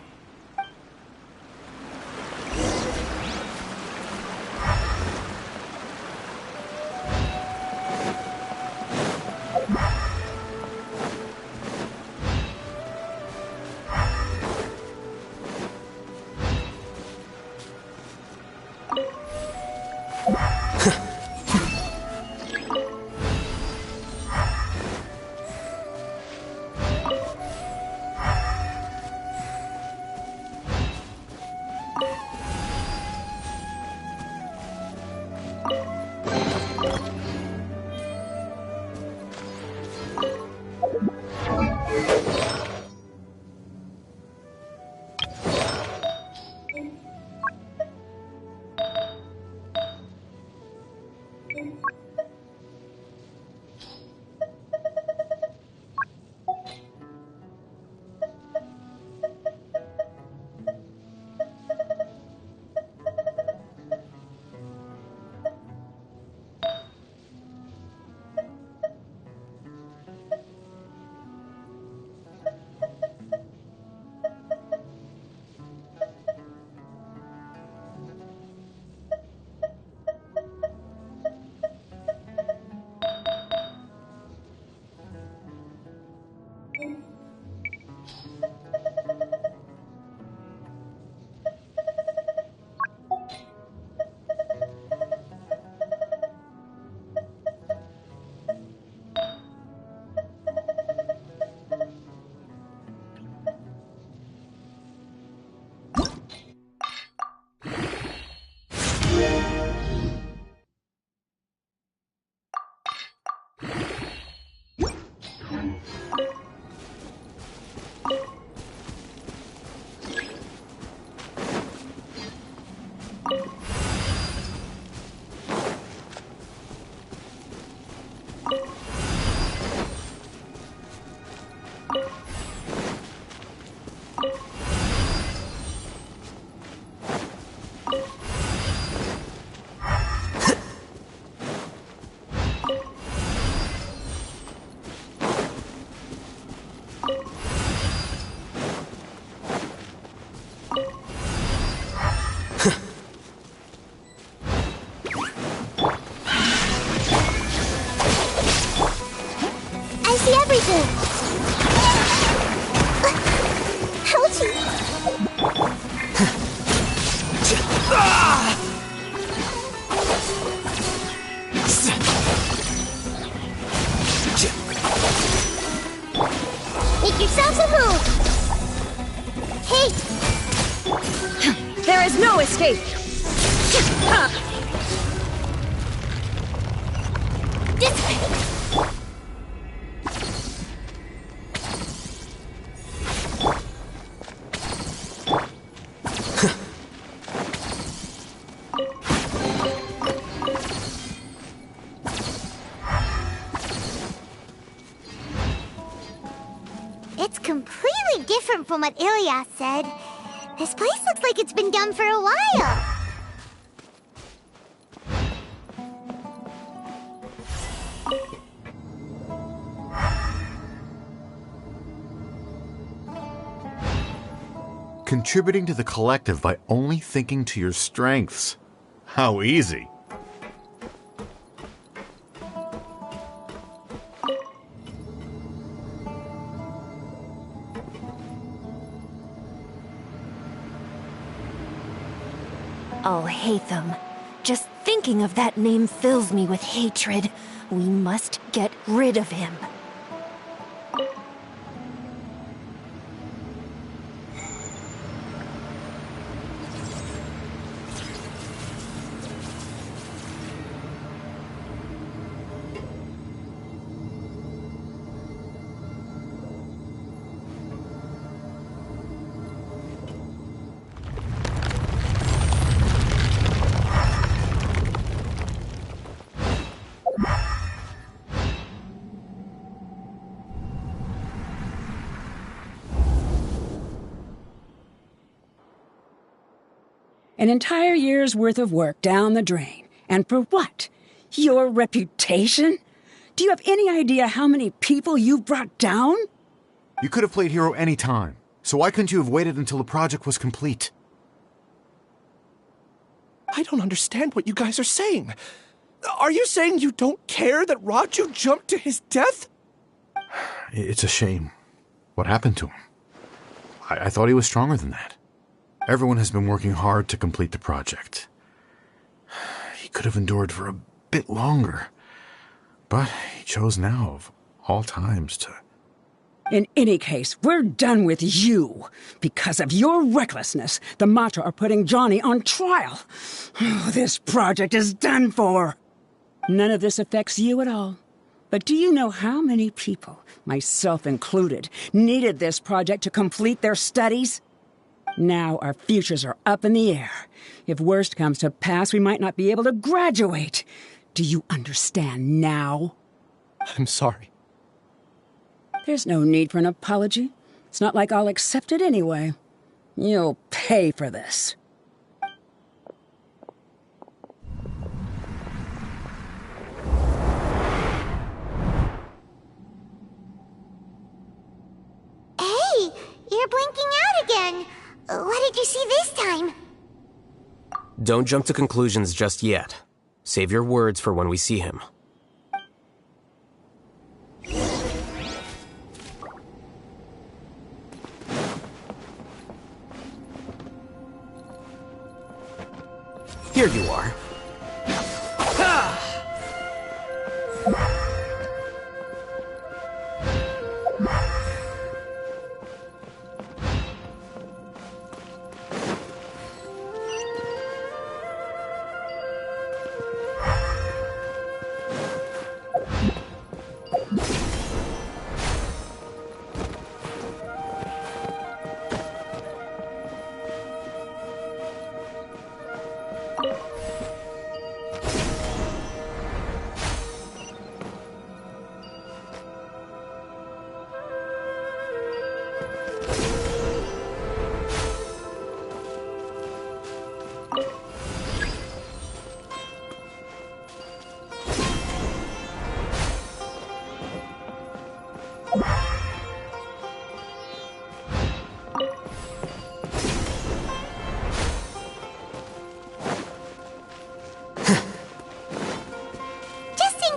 Make yourselves a move! Hey! There is no escape! This way! different from what Ilyas said. This place looks like it's been done for a while. Contributing to the collective by only thinking to your strengths. How easy. Alhaitham. Just thinking of that name fills me with hatred. We must get rid of him. An entire year's worth of work down the drain. And for what? Your reputation? Do you have any idea how many people you've brought down? You could have played hero any time, so why couldn't you have waited until the project was complete? I don't understand what you guys are saying. Are you saying you don't care that Raju jumped to his death? It's a shame. What happened to him? I thought he was stronger than that. Everyone has been working hard to complete the project. He could have endured for a bit longer, but he chose now, of all times, to... In any case, we're done with you. Because of your recklessness, the Matra are putting Johnny on trial. This project is done for. None of this affects you at all. But do you know how many people, myself included, needed this project to complete their studies? Now our futures are up in the air. If worst comes to pass, we might not be able to graduate. Do you understand now? I'm sorry. There's no need for an apology. It's not like I'll accept it anyway. You'll pay for this. Hey, you're blinking out again. What did you see this time? Don't jump to conclusions just yet. Save your words for when we see him. Here you are.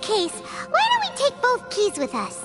Why don't we take both keys with us?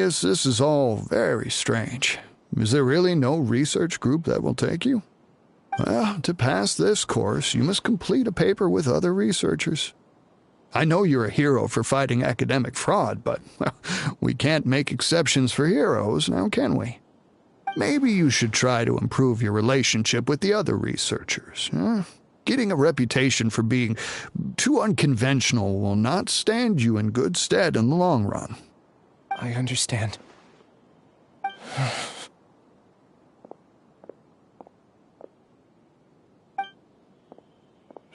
Elias, this is all very strange. Is there really no research group that will take you? Well, to pass this course, you must complete a paper with other researchers. I know you're a hero for fighting academic fraud, but we can't make exceptions for heroes, now can we? Maybe you should try to improve your relationship with the other researchers. Getting a reputation for being too unconventional will not stand you in good stead in the long run. I understand.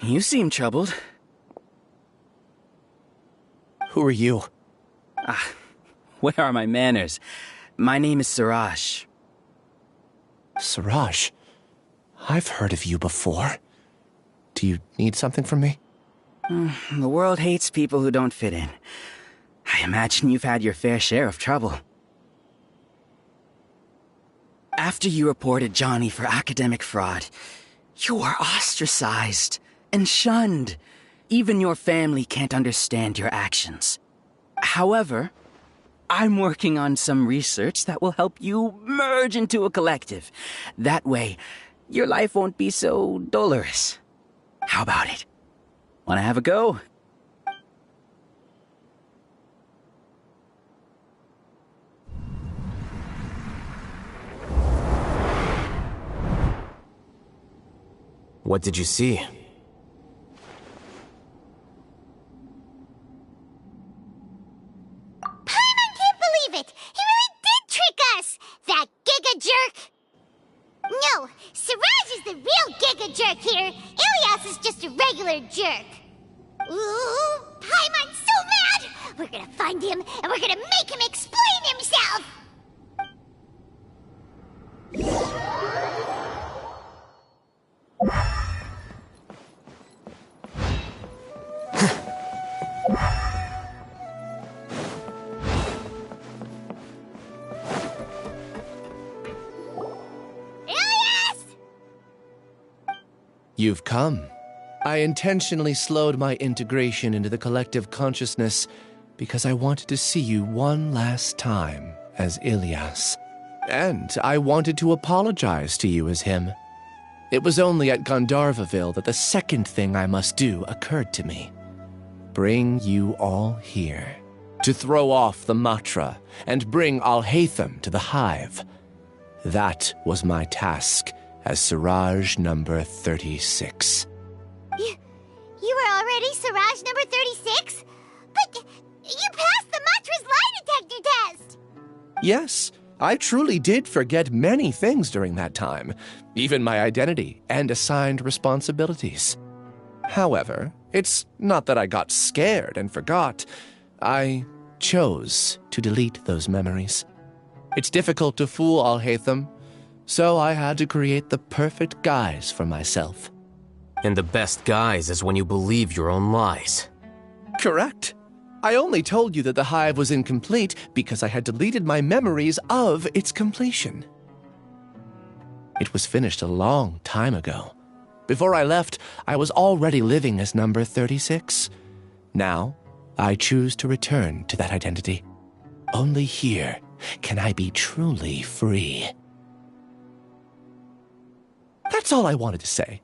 You seem troubled. Who are you? Where are my manners? My name is Siraj. Siraj? I've heard of you before. Do you need something from me? The world hates people who don't fit in. I imagine you've had your fair share of trouble. After you reported Johnny for academic fraud, you were ostracized and shunned. Even your family can't understand your actions. However, I'm working on some research that will help you merge into a collective. That way, your life won't be so dolorous. How about it? Wanna have a go? What did you see? That Giga Jerk! No, Siraj is the real Giga Jerk here. Ilias is just a regular jerk. Ooh, Paimon's so mad! We're gonna find him, and we're gonna make him explain himself! You've come. I intentionally slowed my integration into the collective consciousness because I wanted to see you one last time as Ilias. And I wanted to apologize to you as him. It was only at Gandharvaville that the second thing I must do occurred to me. Bring you all here. To throw off the mantra and bring Alhaitham to the hive. That was my task as Siraj number 36. You were already Siraj number 36? But you passed the mantra's lie detector test! Yes, I truly did forget many things during that time, even my identity and assigned responsibilities. However, it's not that I got scared and forgot. I chose to delete those memories. It's difficult to fool Alhaitham, so I had to create the perfect guise for myself. And the best guise is when you believe your own lies. Correct. I only told you that the hive was incomplete because I had deleted my memories of its completion. It was finished a long time ago. Before I left, I was already living as number 36. Now, I choose to return to that identity. Only here can I be truly free. That's all I wanted to say.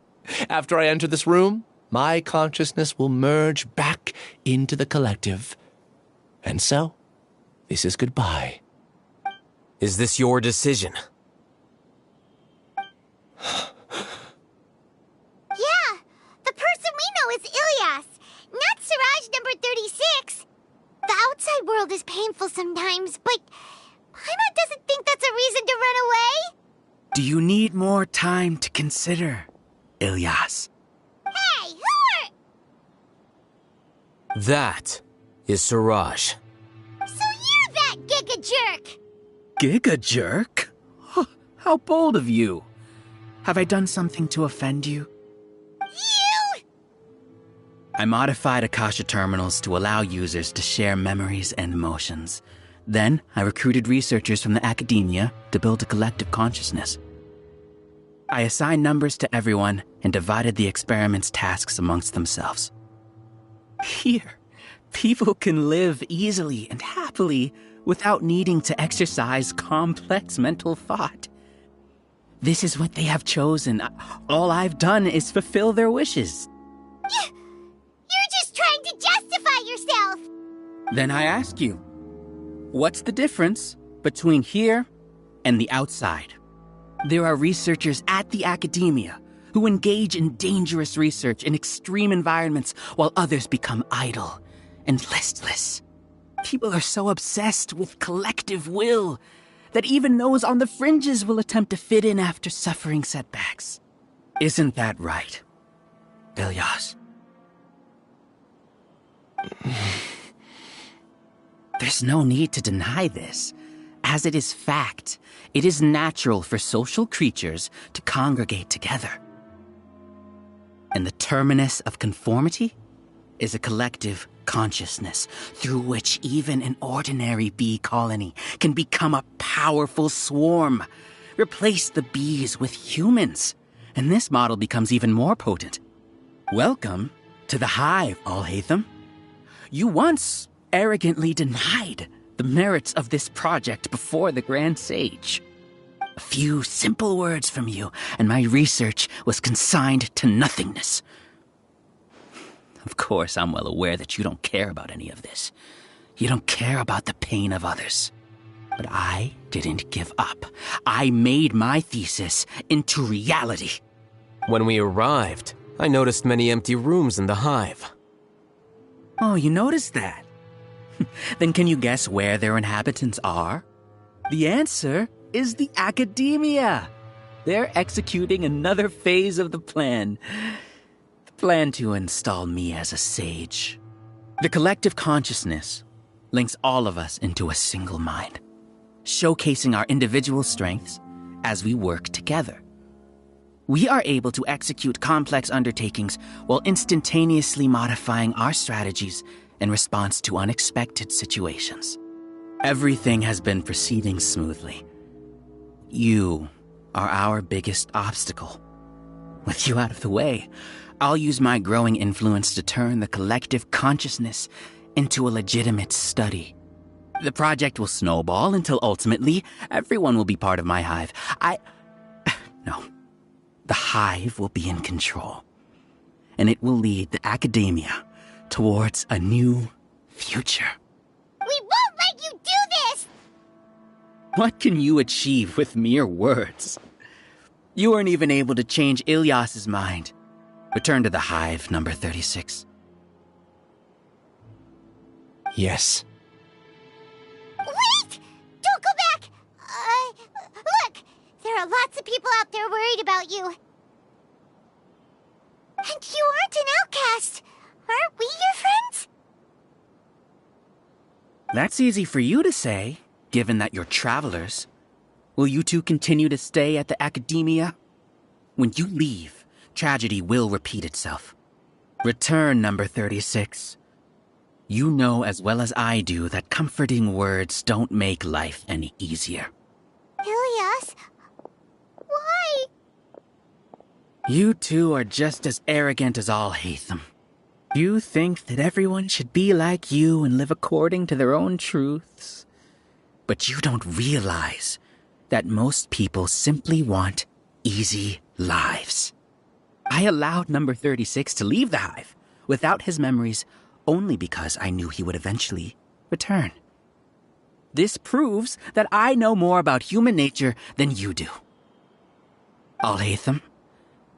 After I enter this room, my consciousness will merge back into the collective. And so, this is goodbye. Is this your decision? Yeah, the person we know is Ilias, not Siraj number 36. The outside world is painful sometimes, but Paimon doesn't think that's a reason to run away. Do you need more time to consider, Ilias? Hey, who are... That is Siraj. So you're that Giga Jerk! Giga Jerk? How bold of you. Have I done something to offend you? You! I modified Akasha terminals to allow users to share memories and emotions. Then, I recruited researchers from the academia to build a collective consciousness. I assigned numbers to everyone and divided the experiment's tasks amongst themselves. Here, people can live easily and happily without needing to exercise complex mental thought. This is what they have chosen. All I've done is fulfill their wishes. You're just trying to justify yourself! Then I ask you, what's the difference between here and the outside? There are researchers at the academia who engage in dangerous research in extreme environments while others become idle and listless. People are so obsessed with collective will that even those on the fringes will attempt to fit in after suffering setbacks. Isn't that right, Ilyas? There's no need to deny this, as it is fact. It is natural for social creatures to congregate together. And the terminus of conformity is a collective consciousness through which even an ordinary bee colony can become a powerful swarm. Replace the bees with humans, and this model becomes even more potent. Welcome to the hive, Alhaitham. You once arrogantly denied the merits of this project before the Grand Sage. A few simple words from you, and my research was consigned to nothingness. Of course, I'm well aware that you don't care about any of this. You don't care about the pain of others. But I didn't give up. I made my thesis into reality. When we arrived, I noticed many empty rooms in the hive. Oh, you noticed that? Then can you guess where their inhabitants are? The answer is the academia. They're executing another phase of the plan. The plan to install me as a sage. The collective consciousness links all of us into a single mind, showcasing our individual strengths as we work together. We are able to execute complex undertakings while instantaneously modifying our strategies in response to unexpected situations. Everything has been proceeding smoothly. You are our biggest obstacle. With you out of the way, I'll use my growing influence to turn the collective consciousness into a legitimate study. The project will snowball until ultimately everyone will be part of my hive. No. The hive will be in control, and it will lead the academia towards a new future. We won't let you do this! What can you achieve with mere words? You weren't even able to change Ilyas's mind. Return to the hive, number 36. Yes. Wait! Don't go back! Look! There are lots of people out there worried about you. And you aren't an outcast. Aren't we your friends? That's easy for you to say, given that you're travelers. Will you two continue to stay at the academia? When you leave, tragedy will repeat itself. Return, number 36. You know as well as I do that comforting words don't make life any easier. Ilyas, why? You two are just as arrogant as Alhaitham. You think that everyone should be like you and live according to their own truths. But you don't realize that most people simply want easy lives. I allowed number 36 to leave the hive without his memories only because I knew he would eventually return. This proves that I know more about human nature than you do. Alhaitham,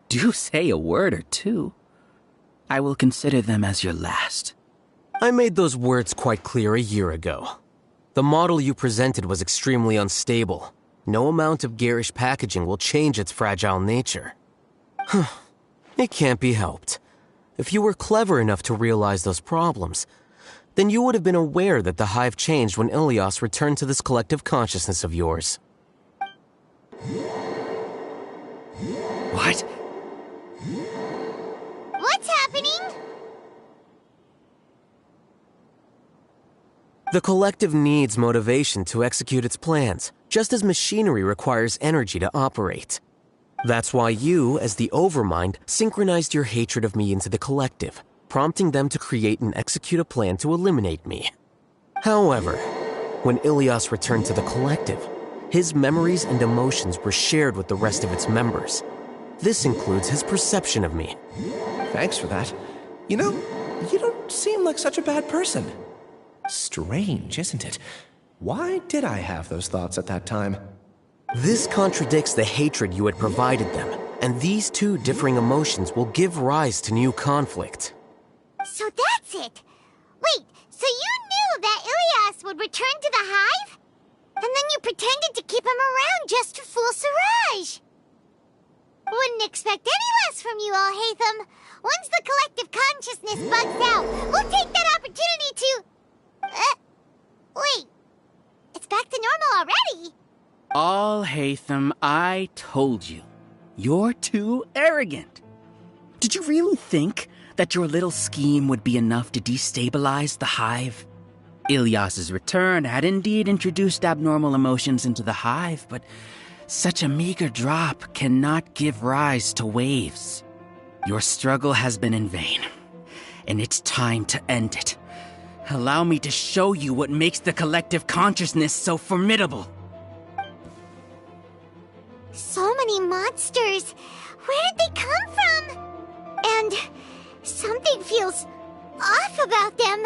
do say a word or two. I will consider them as your last. I made those words quite clear a year ago. The model you presented was extremely unstable. No amount of garish packaging will change its fragile nature. It can't be helped. If you were clever enough to realize those problems, then you would have been aware that the hive changed when Ilyas returned to this collective consciousness of yours. What? What's happening? The collective needs motivation to execute its plans, just as machinery requires energy to operate. That's why you, as the Overmind, synchronized your hatred of me into the collective, prompting them to create and execute a plan to eliminate me. However, When Ilyas returned to the collective, his memories and emotions were shared with the rest of its members. This includes his perception of me. Thanks for that. You know, you don't seem like such a bad person. Strange, isn't it? Why did I have those thoughts at that time? This contradicts the hatred you had provided them, and these two differing emotions will give rise to new conflict. So that's it! Wait, so you knew that Ilyas would return to the hive? And then you pretended to keep him around just to fool Siraj! Wouldn't expect any less from you, Alhaitham. Once the collective consciousness bugs out, we'll take that opportunity to... wait. It's back to normal already. Alhaitham, I told you. You're too arrogant. Did you really think that your little scheme would be enough to destabilize the hive? Ilyas's return had indeed introduced abnormal emotions into the hive, but such a meager drop cannot give rise to waves. Your struggle has been in vain, and it's time to end it. Allow me to show you what makes the collective consciousness so formidable. So many monsters. Where did they come from? And something feels off about them.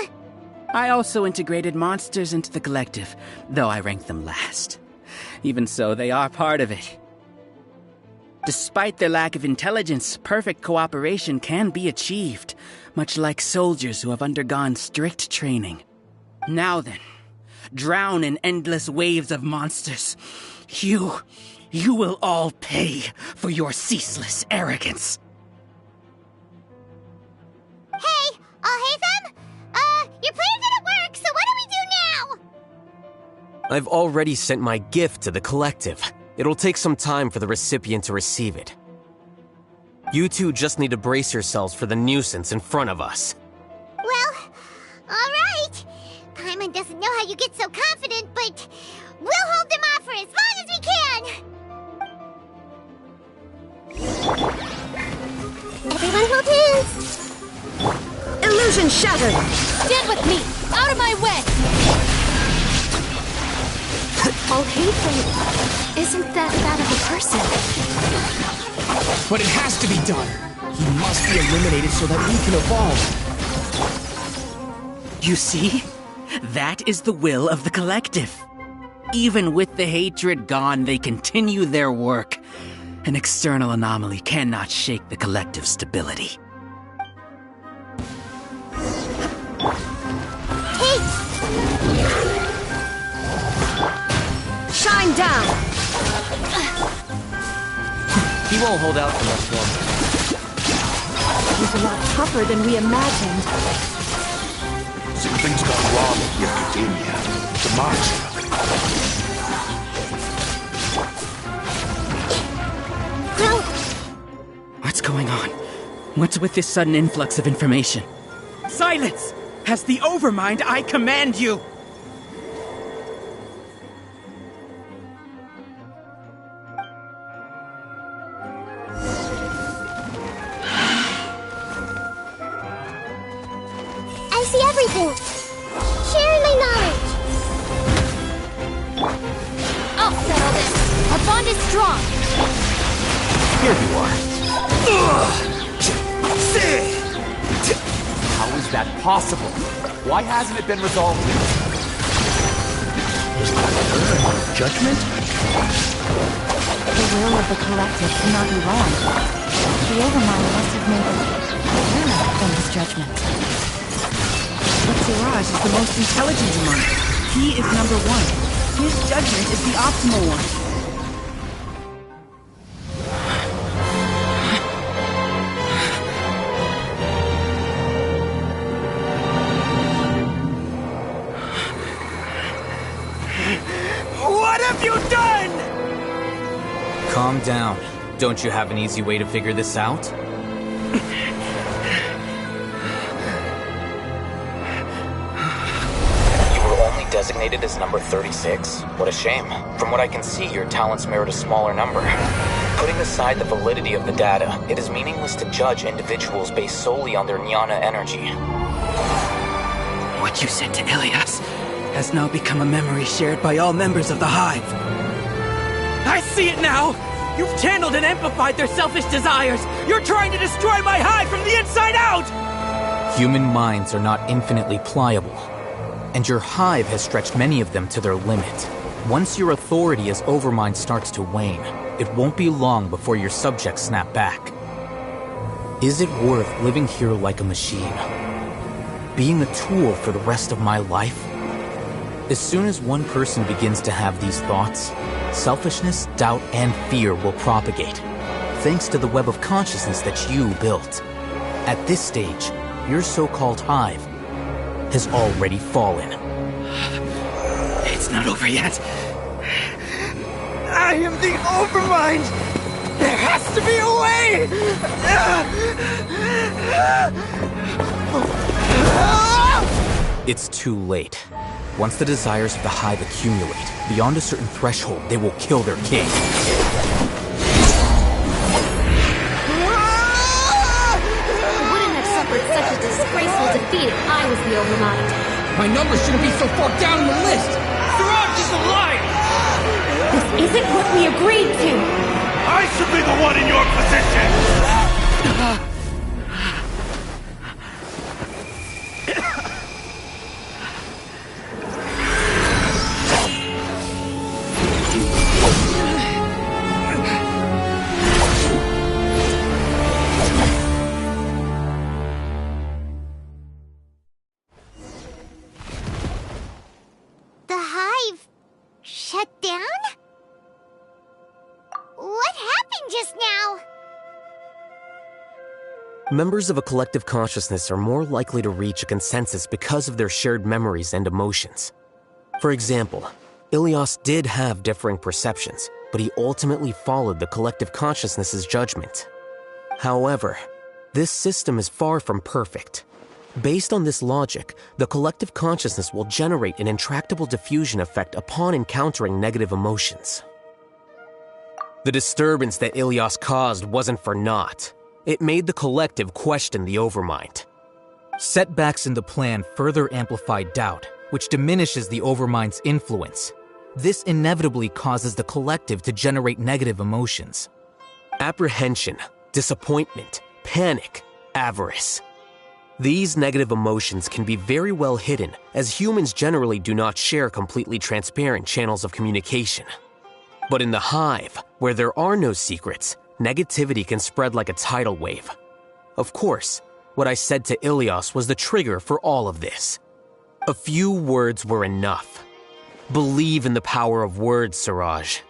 I also integrated monsters into the collective, though I ranked them last. Even so, they are part of it. Despite their lack of intelligence, perfect cooperation can be achieved, much like soldiers who have undergone strict training. Now then, drown in endless waves of monsters. You will all pay for your ceaseless arrogance. Hey, Alhaitham! Your plan didn't work, so what do we do now? I've already sent my gift to the collective. It'll take some time for the recipient to receive it. You two just need to brace yourselves for the nuisance in front of us. Well, alright. Paimon doesn't know how you get so confident, but we'll hold them off for as long as we can! Everyone hold hands! Illusion shattered! Stand with me! Out of my way! Alhaitham, isn't that of a person? But it has to be done! He must be eliminated so that we can evolve. You see? That is the will of the collective. Even with the hatred gone, they continue their work. An external anomaly cannot shake the collective's stability. Shine down! He won't hold out for much longer. He's a lot tougher than we imagined. Something's gone wrong with the Academia. The monster. What's going on? What's with this sudden influx of information? Silence! As the Overmind, I command you! I see everything. Sharing my knowledge. I'll settle this. Our bond is strong. Here you are. How is that possible? Why hasn't it been resolved yet? Is that judgment? The will of the collective cannot be wrong. The Overmind must have made an error in his judgment. But Siraj is the most intelligent among us. He is number one. His judgment is the optimal one. What have you done? Calm down. Don't you have an easy way to figure this out? You were only designated as number 36? What a shame. From what I can see, your talents merit a smaller number. Putting aside the validity of the data, it is meaningless to judge individuals based solely on their jnana energy. What you said to Ilyas, has now become a memory shared by all members of the Hive. I see it now! You've channeled and amplified their selfish desires! You're trying to destroy my Hive from the inside out! Human minds are not infinitely pliable, and your Hive has stretched many of them to their limit. Once your authority as Overmind starts to wane, it won't be long before your subjects snap back. Is it worth living here like a machine? Being a tool for the rest of my life? As soon as one person begins to have these thoughts, selfishness, doubt, and fear will propagate, thanks to the web of consciousness that you built. At this stage, your so-called Hive has already fallen. It's not over yet. I am the Overmind! There has to be a way! It's too late. Once the desires of the Hive accumulate, beyond a certain threshold, they will kill their king. I wouldn't have suffered such a disgraceful defeat if I was the Overmind. My number shouldn't be so far down the list! Siraj is a liar! This isn't what we agreed to! I should be the one in your position! The Hive shut down? What happened just now? Members of a collective consciousness are more likely to reach a consensus because of their shared memories and emotions. For example, Ilias did have differing perceptions, but he ultimately followed the collective consciousness's judgment. However, this system is far from perfect. Based on this logic, the collective consciousness will generate an intractable diffusion effect upon encountering negative emotions. The disturbance that Ilias caused wasn't for naught. It made the collective question the Overmind. Setbacks in the plan further amplified doubt, which diminishes the Overmind's influence. This inevitably causes the collective to generate negative emotions. Apprehension, disappointment, panic, avarice. These negative emotions can be very well hidden, as humans generally do not share completely transparent channels of communication. But in the Hive, where there are no secrets, negativity can spread like a tidal wave. Of course, what I said to Ilias was the trigger for all of this. A few words were enough. Believe in the power of words, Siraj.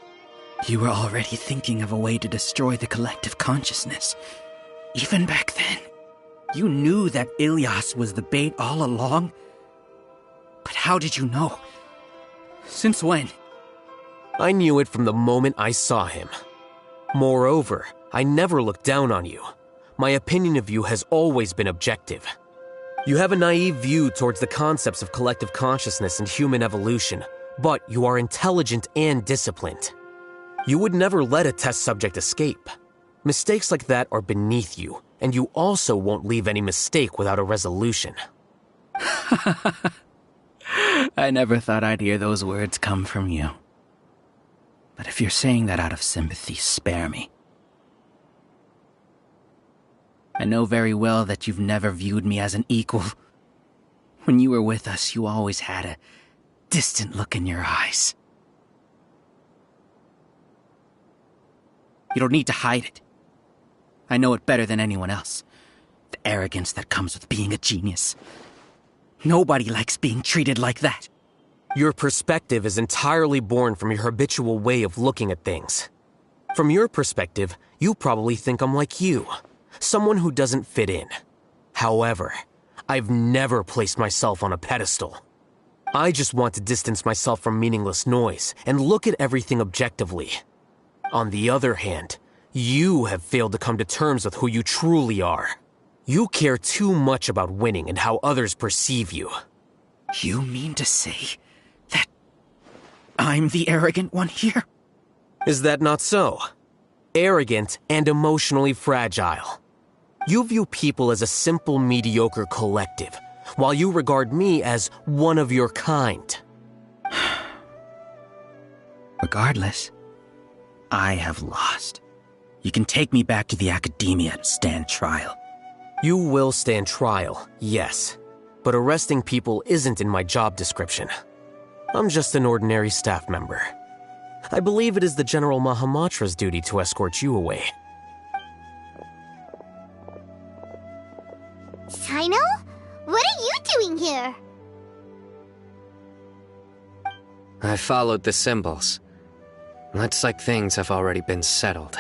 You were already thinking of a way to destroy the collective consciousness. Even back then, you knew that Ilias was the bait all along. But how did you know? Since when? I knew it from the moment I saw him. Moreover, I never looked down on you. My opinion of you has always been objective. You have a naive view towards the concepts of collective consciousness and human evolution, but you are intelligent and disciplined. You would never let a test subject escape. Mistakes like that are beneath you, and you also won't leave any mistake without a resolution. I never thought I'd hear those words come from you. But if you're saying that out of sympathy, spare me. I know very well that you've never viewed me as an equal. When you were with us, you always had a distant look in your eyes. You don't need to hide it. I know it better than anyone else. The arrogance that comes with being a genius. Nobody likes being treated like that. Your perspective is entirely born from your habitual way of looking at things. From your perspective, you probably think I'm like you, someone who doesn't fit in. However, I've never placed myself on a pedestal. I just want to distance myself from meaningless noise and look at everything objectively. On the other hand, you have failed to come to terms with who you truly are. You care too much about winning and how others perceive you. You mean to say that I'm the arrogant one here? Is that not so? Arrogant and emotionally fragile. You view people as a simple, mediocre collective, while you regard me as one of your kind. Regardless, I have lost. You can take me back to the Academia to stand trial. You will stand trial, yes. But arresting people isn't in my job description. I'm just an ordinary staff member. I believe it is the General Mahamatra's duty to escort you away. Sino? What are you doing here? I followed the symbols. Looks like things have already been settled.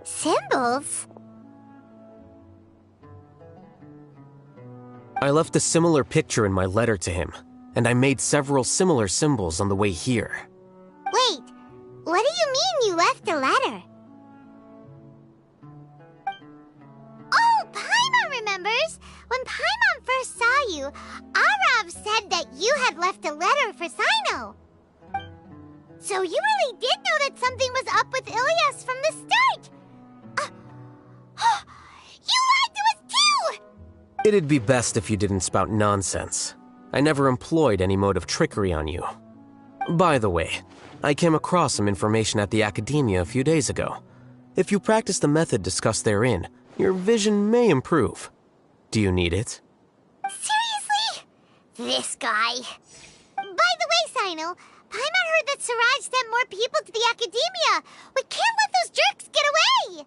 Symbols? I left a similar picture in my letter to him, and I made several similar symbols on the way here. Wait, what do you mean you left a letter? Oh, Paimon remembers! When Paimon first saw you, Arav said that you had left a letter for Sino. So you really did know that something was up with Ilyas from the start! You lied to us too! It'd be best if you didn't spout nonsense. I never employed any mode of trickery on you. By the way, I came across some information at the Academia a few days ago. If you practice the method discussed therein, your vision may improve. Do you need it? Seriously? This guy. By the way, Sino, Paimon heard that Siraj sent more people to the Academia. We can't let those jerks get away!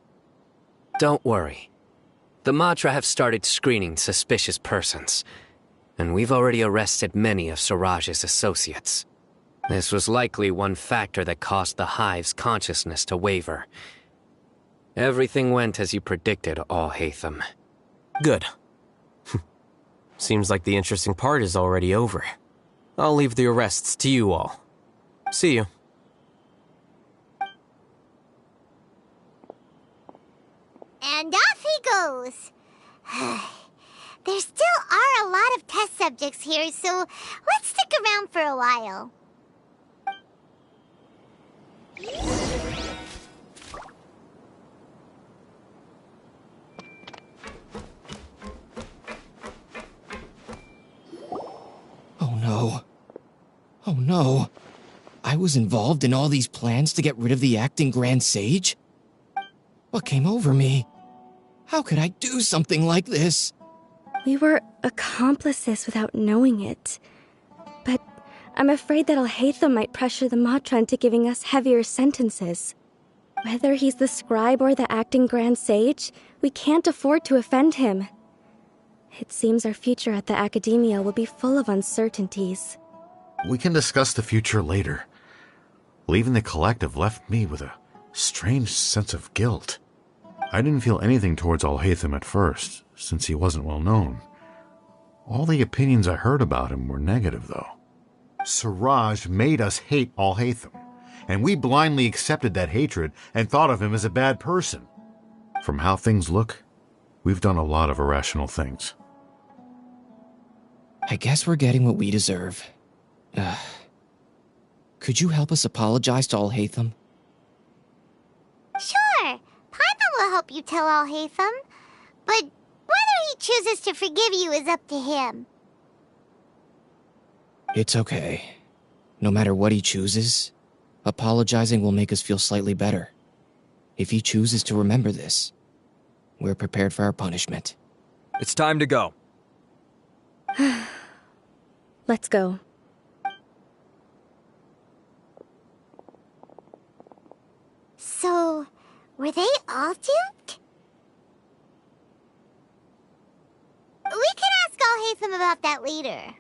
Don't worry. The Matra have started screening suspicious persons, and we've already arrested many of Siraj's associates. This was likely one factor that caused the Hive's consciousness to waver. Everything went as you predicted, Alhaitham. Good. Seems like the interesting part is already over. I'll leave the arrests to you all. See you. And off he goes. There still are a lot of test subjects here, so let's stick around for a while. Oh no. Oh no. I was involved in all these plans to get rid of the acting Grand Sage? What came over me? How could I do something like this? We were accomplices without knowing it. But I'm afraid that Alhaitham might pressure the Matra into giving us heavier sentences. Whether he's the scribe or the acting Grand Sage, we can't afford to offend him. It seems our future at the Academia will be full of uncertainties. We can discuss the future later. Leaving the collective left me with a strange sense of guilt. I didn't feel anything towards Alhaitham at first, since he wasn't well known. All the opinions I heard about him were negative, though. Siraj made us hate Alhaitham, and we blindly accepted that hatred and thought of him as a bad person. From how things look, we've done a lot of irrational things. I guess we're getting what we deserve. Could you help us apologize to Alhaitham? Sure, Paimon will help you tell Alhaitham, but whether he chooses to forgive you is up to him. It's okay. No matter what he chooses, apologizing will make us feel slightly better. If he chooses to remember this, we're prepared for our punishment. It's time to go. Let's go. So, were they all duped? We can ask Alhaitham about that later.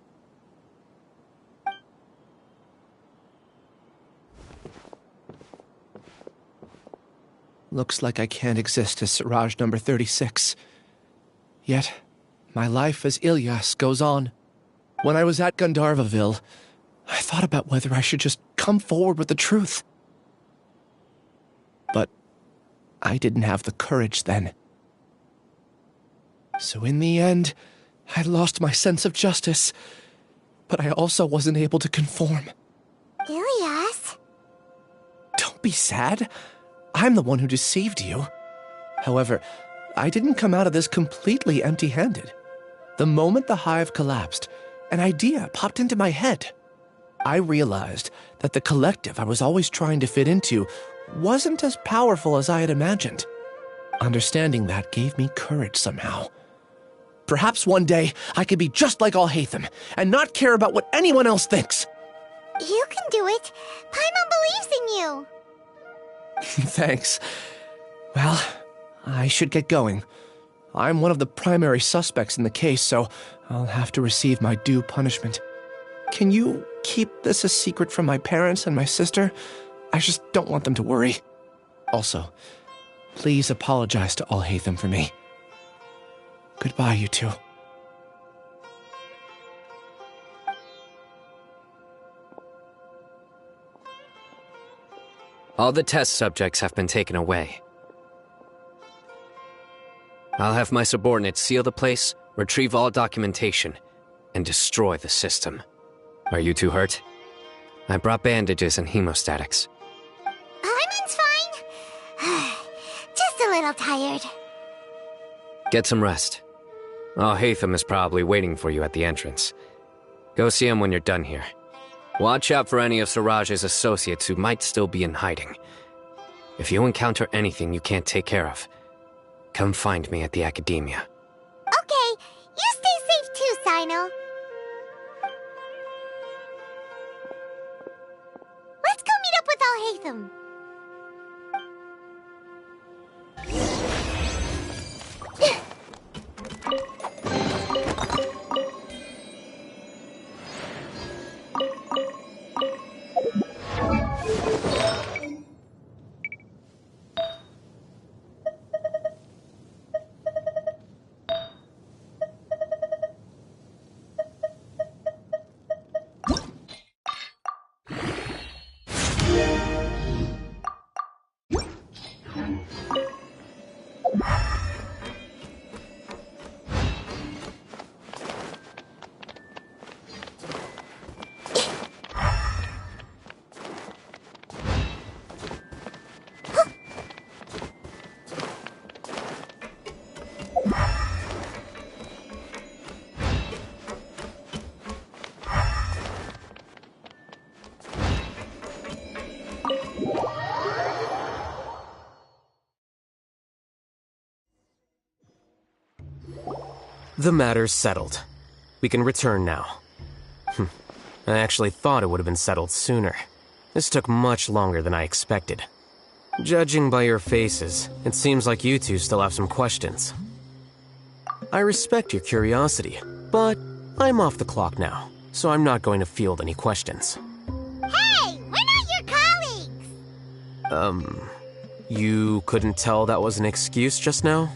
Looks like I can't exist as Siraj number 36. Yet, my life as Ilyas goes on. When I was at Gandharvaville, I thought about whether I should just come forward with the truth. But I didn't have the courage then. So in the end, I lost my sense of justice, but I also wasn't able to conform. Ilyas? Don't be sad. I'm the one who deceived you. However, I didn't come out of this completely empty-handed. The moment the hive collapsed, an idea popped into my head. I realized that the collective I was always trying to fit into wasn't as powerful as I had imagined. Understanding that gave me courage somehow. Perhaps one day I could be just like Alhaitham and not care about what anyone else thinks. You can do it. Paimon believes in you. Thanks. Well, I should get going. I'm one of the primary suspects in the case, so I'll have to receive my due punishment. Can you keep this a secret from my parents and my sister? I just don't want them to worry. Also, please apologize to Alhaitham for me. Goodbye, you two. All the test subjects have been taken away. I'll have my subordinates seal the place, retrieve all documentation, and destroy the system. Are you two hurt? I brought bandages and hemostatics. Paimon's fine. Just a little tired. Get some rest. Alhaitham is probably waiting for you at the entrance. Go see him when you're done here. Watch out for any of Siraj's associates who might still be in hiding. If you encounter anything you can't take care of, come find me at the Academia. Okay, you stay safe too, Sino. Let's go meet up with Alhaitham. The matter's settled. We can return now. I actually thought it would have been settled sooner. This took much longer than I expected. Judging by your faces, it seems like you two still have some questions. I respect your curiosity, but I'm off the clock now, so I'm not going to field any questions. Hey, we're not your colleagues! You couldn't tell that was an excuse just now?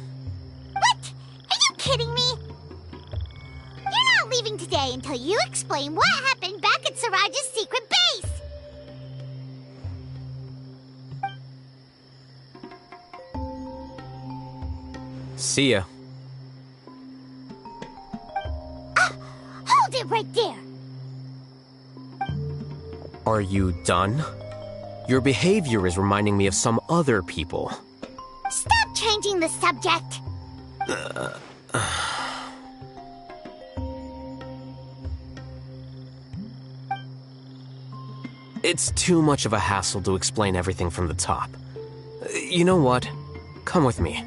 What? Are you kidding me? You're not leaving today until you explain what happened back at Siraj's secret base! See ya. Hold it right there! Are you done? Your behavior is reminding me of some other people. Stop changing the subject! It's too much of a hassle to explain everything from the top. You know what? Come with me.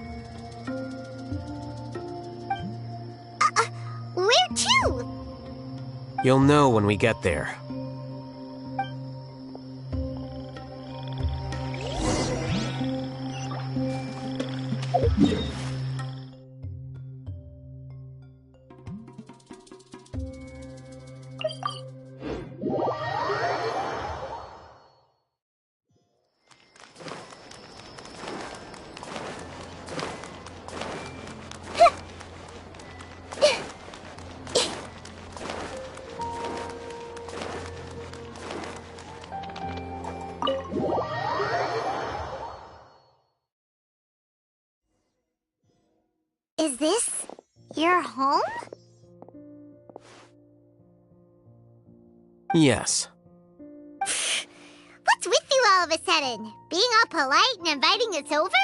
Where to? You'll know when we get there. Is this your home? Yes. What's with you you all of a sudden? Being all polite and inviting us over?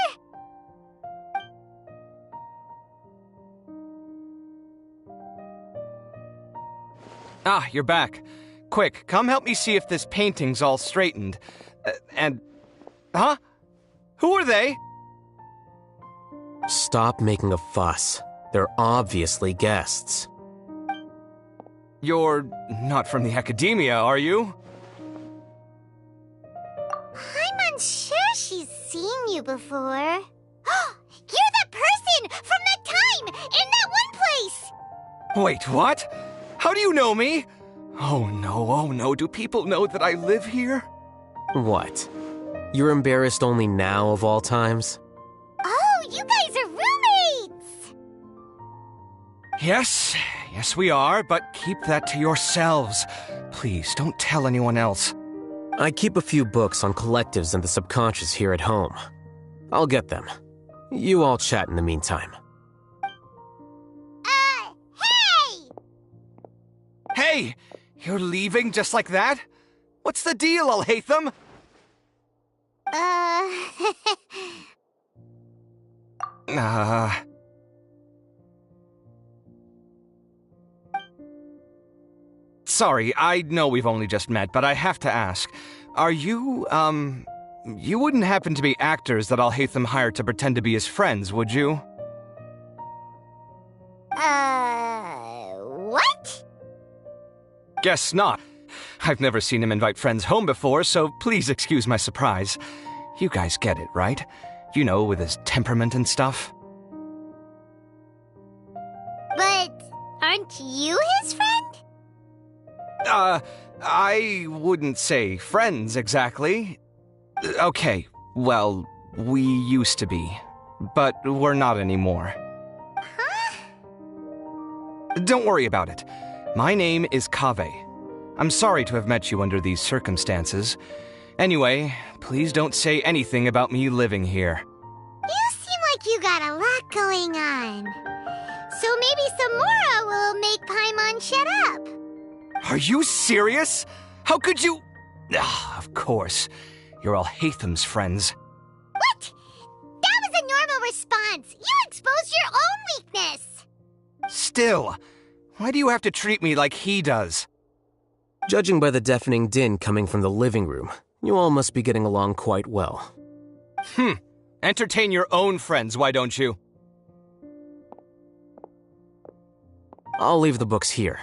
Ah, you're back. Quick, come help me see if this painting's all straightened. Huh? Who are they? Stop making a fuss. They're obviously guests. You're not from the academia, are you? I'm unsure she's seen you before. You're the person from that time in that one place! Wait, what? How do you know me? Oh no, do people know that I live here? What? You're embarrassed only now of all times? Oh, you guys are roommates! Yes we are, but keep that to yourselves. Please, don't tell anyone else. I keep a few books on collectives and the subconscious here at home. I'll get them. You all chat in the meantime. Hey! You're leaving just like that? What's the deal, Alhaitham? Sorry, I know we've only just met, but I have to ask. Are you, you wouldn't happen to be actors that Alhaitham hired to pretend to be his friends, would you? What? Guess not. I've never seen him invite friends home before, so please excuse my surprise. You guys get it, right? You know, with his temperament and stuff. But aren't you his friend? I wouldn't say friends exactly. Okay, well, we used to be, but we're not anymore. Huh? Don't worry about it. My name is Kaveh. I'm sorry to have met you under these circumstances. Anyway, please don't say anything about me living here. You seem like you got a lot going on. So maybe Samora will make Paimon shut up. Are you serious? How could you... Of course. You're Alhaitham's friends. What? That was a normal response. You exposed your own weakness. Still, why do you have to treat me like he does? Judging by the deafening din coming from the living room, you all must be getting along quite well. Entertain your own friends, why don't you? I'll leave the books here.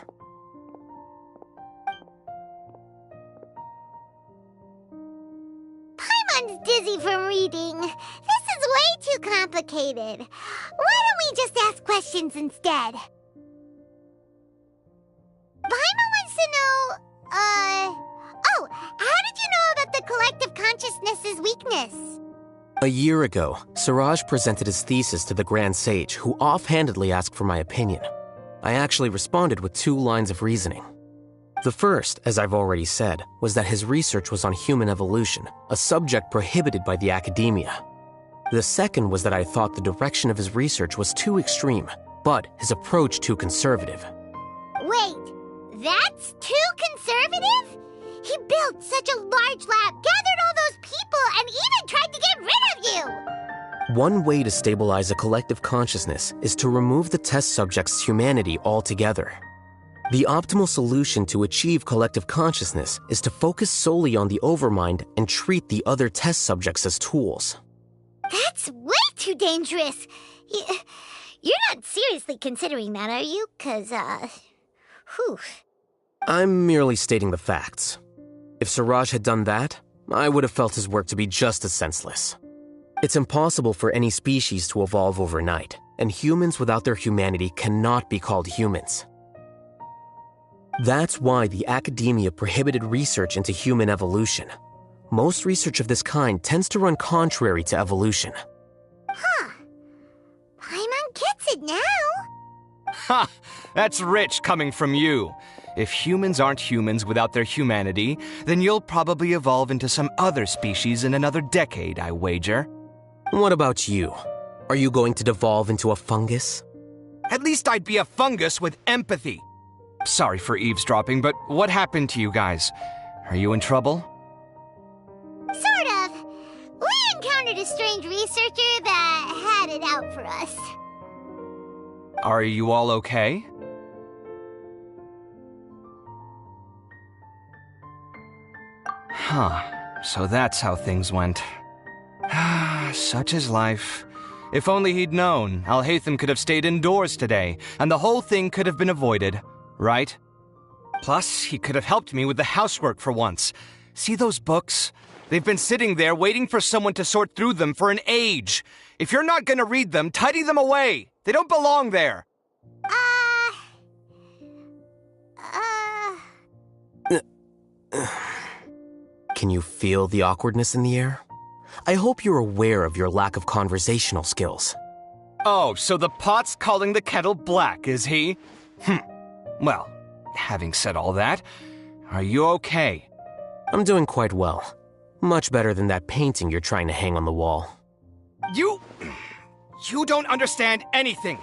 Paimon's dizzy from reading. This is way too complicated. Why don't we just ask questions instead? Paimon wants to know, how did you know about the collective consciousness's weakness? A year ago, Siraj presented his thesis to the Grand Sage, who offhandedly asked for my opinion. I actually responded with 2 lines of reasoning. The first, as I've already said, was that his research was on human evolution, a subject prohibited by the academia. The second was that I thought the direction of his research was too extreme, but his approach too conservative. Wait, that's too conservative? He built such a large lab, gathered all those people, and even tried to get rid of you! One way to stabilize a collective consciousness is to remove the test subject's humanity altogether. The optimal solution to achieve collective consciousness is to focus solely on the overmind and treat the other test subjects as tools. That's way too dangerous! You're not seriously considering that, are you? 'Cause, whew. I'm merely stating the facts. If Siraj had done that, I would have felt his work to be just as senseless. It's impossible for any species to evolve overnight, and humans without their humanity cannot be called humans. That's why the academia prohibited research into human evolution. Most research of this kind tends to run contrary to evolution. Huh. Paimon gets it now. Ha! That's rich coming from you. If humans aren't humans without their humanity, then you'll probably evolve into some other species in another decade, I wager. What about you? Are you going to devolve into a fungus? At least I'd be a fungus with empathy. Sorry for eavesdropping, but what happened to you guys? Are you in trouble? So a strange researcher that had it out for us. Are you all okay? Huh. So that's how things went. Such is life. If only he'd known, Alhaitham could have stayed indoors today, and the whole thing could have been avoided, right? Plus, he could have helped me with the housework for once. See those books? They've been sitting there waiting for someone to sort through them for an age. If you're not gonna read them, tidy them away. They don't belong there. Can you feel the awkwardness in the air? I hope you're aware of your lack of conversational skills. Oh, so the pot's calling the kettle black, is he? Well, having said all that, are you okay? I'm doing quite well. Much better than that painting you're trying to hang on the wall. You don't understand anything.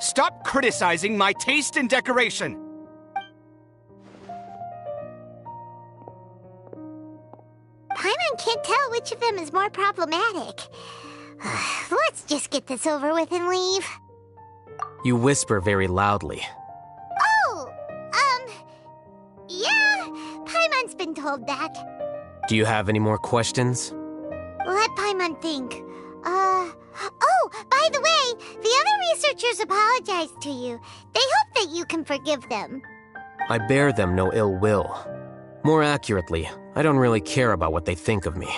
Stop criticizing my taste in decoration. Paimon can't tell which of them is more problematic. Let's just get this over with and leave. You whisper very loudly. Oh, yeah, Paimon's been told that. Do you have any more questions? Let Paimon think. Oh, by the way, the other researchers apologized to you. They hope that you can forgive them. I bear them no ill will. More accurately, I don't really care about what they think of me.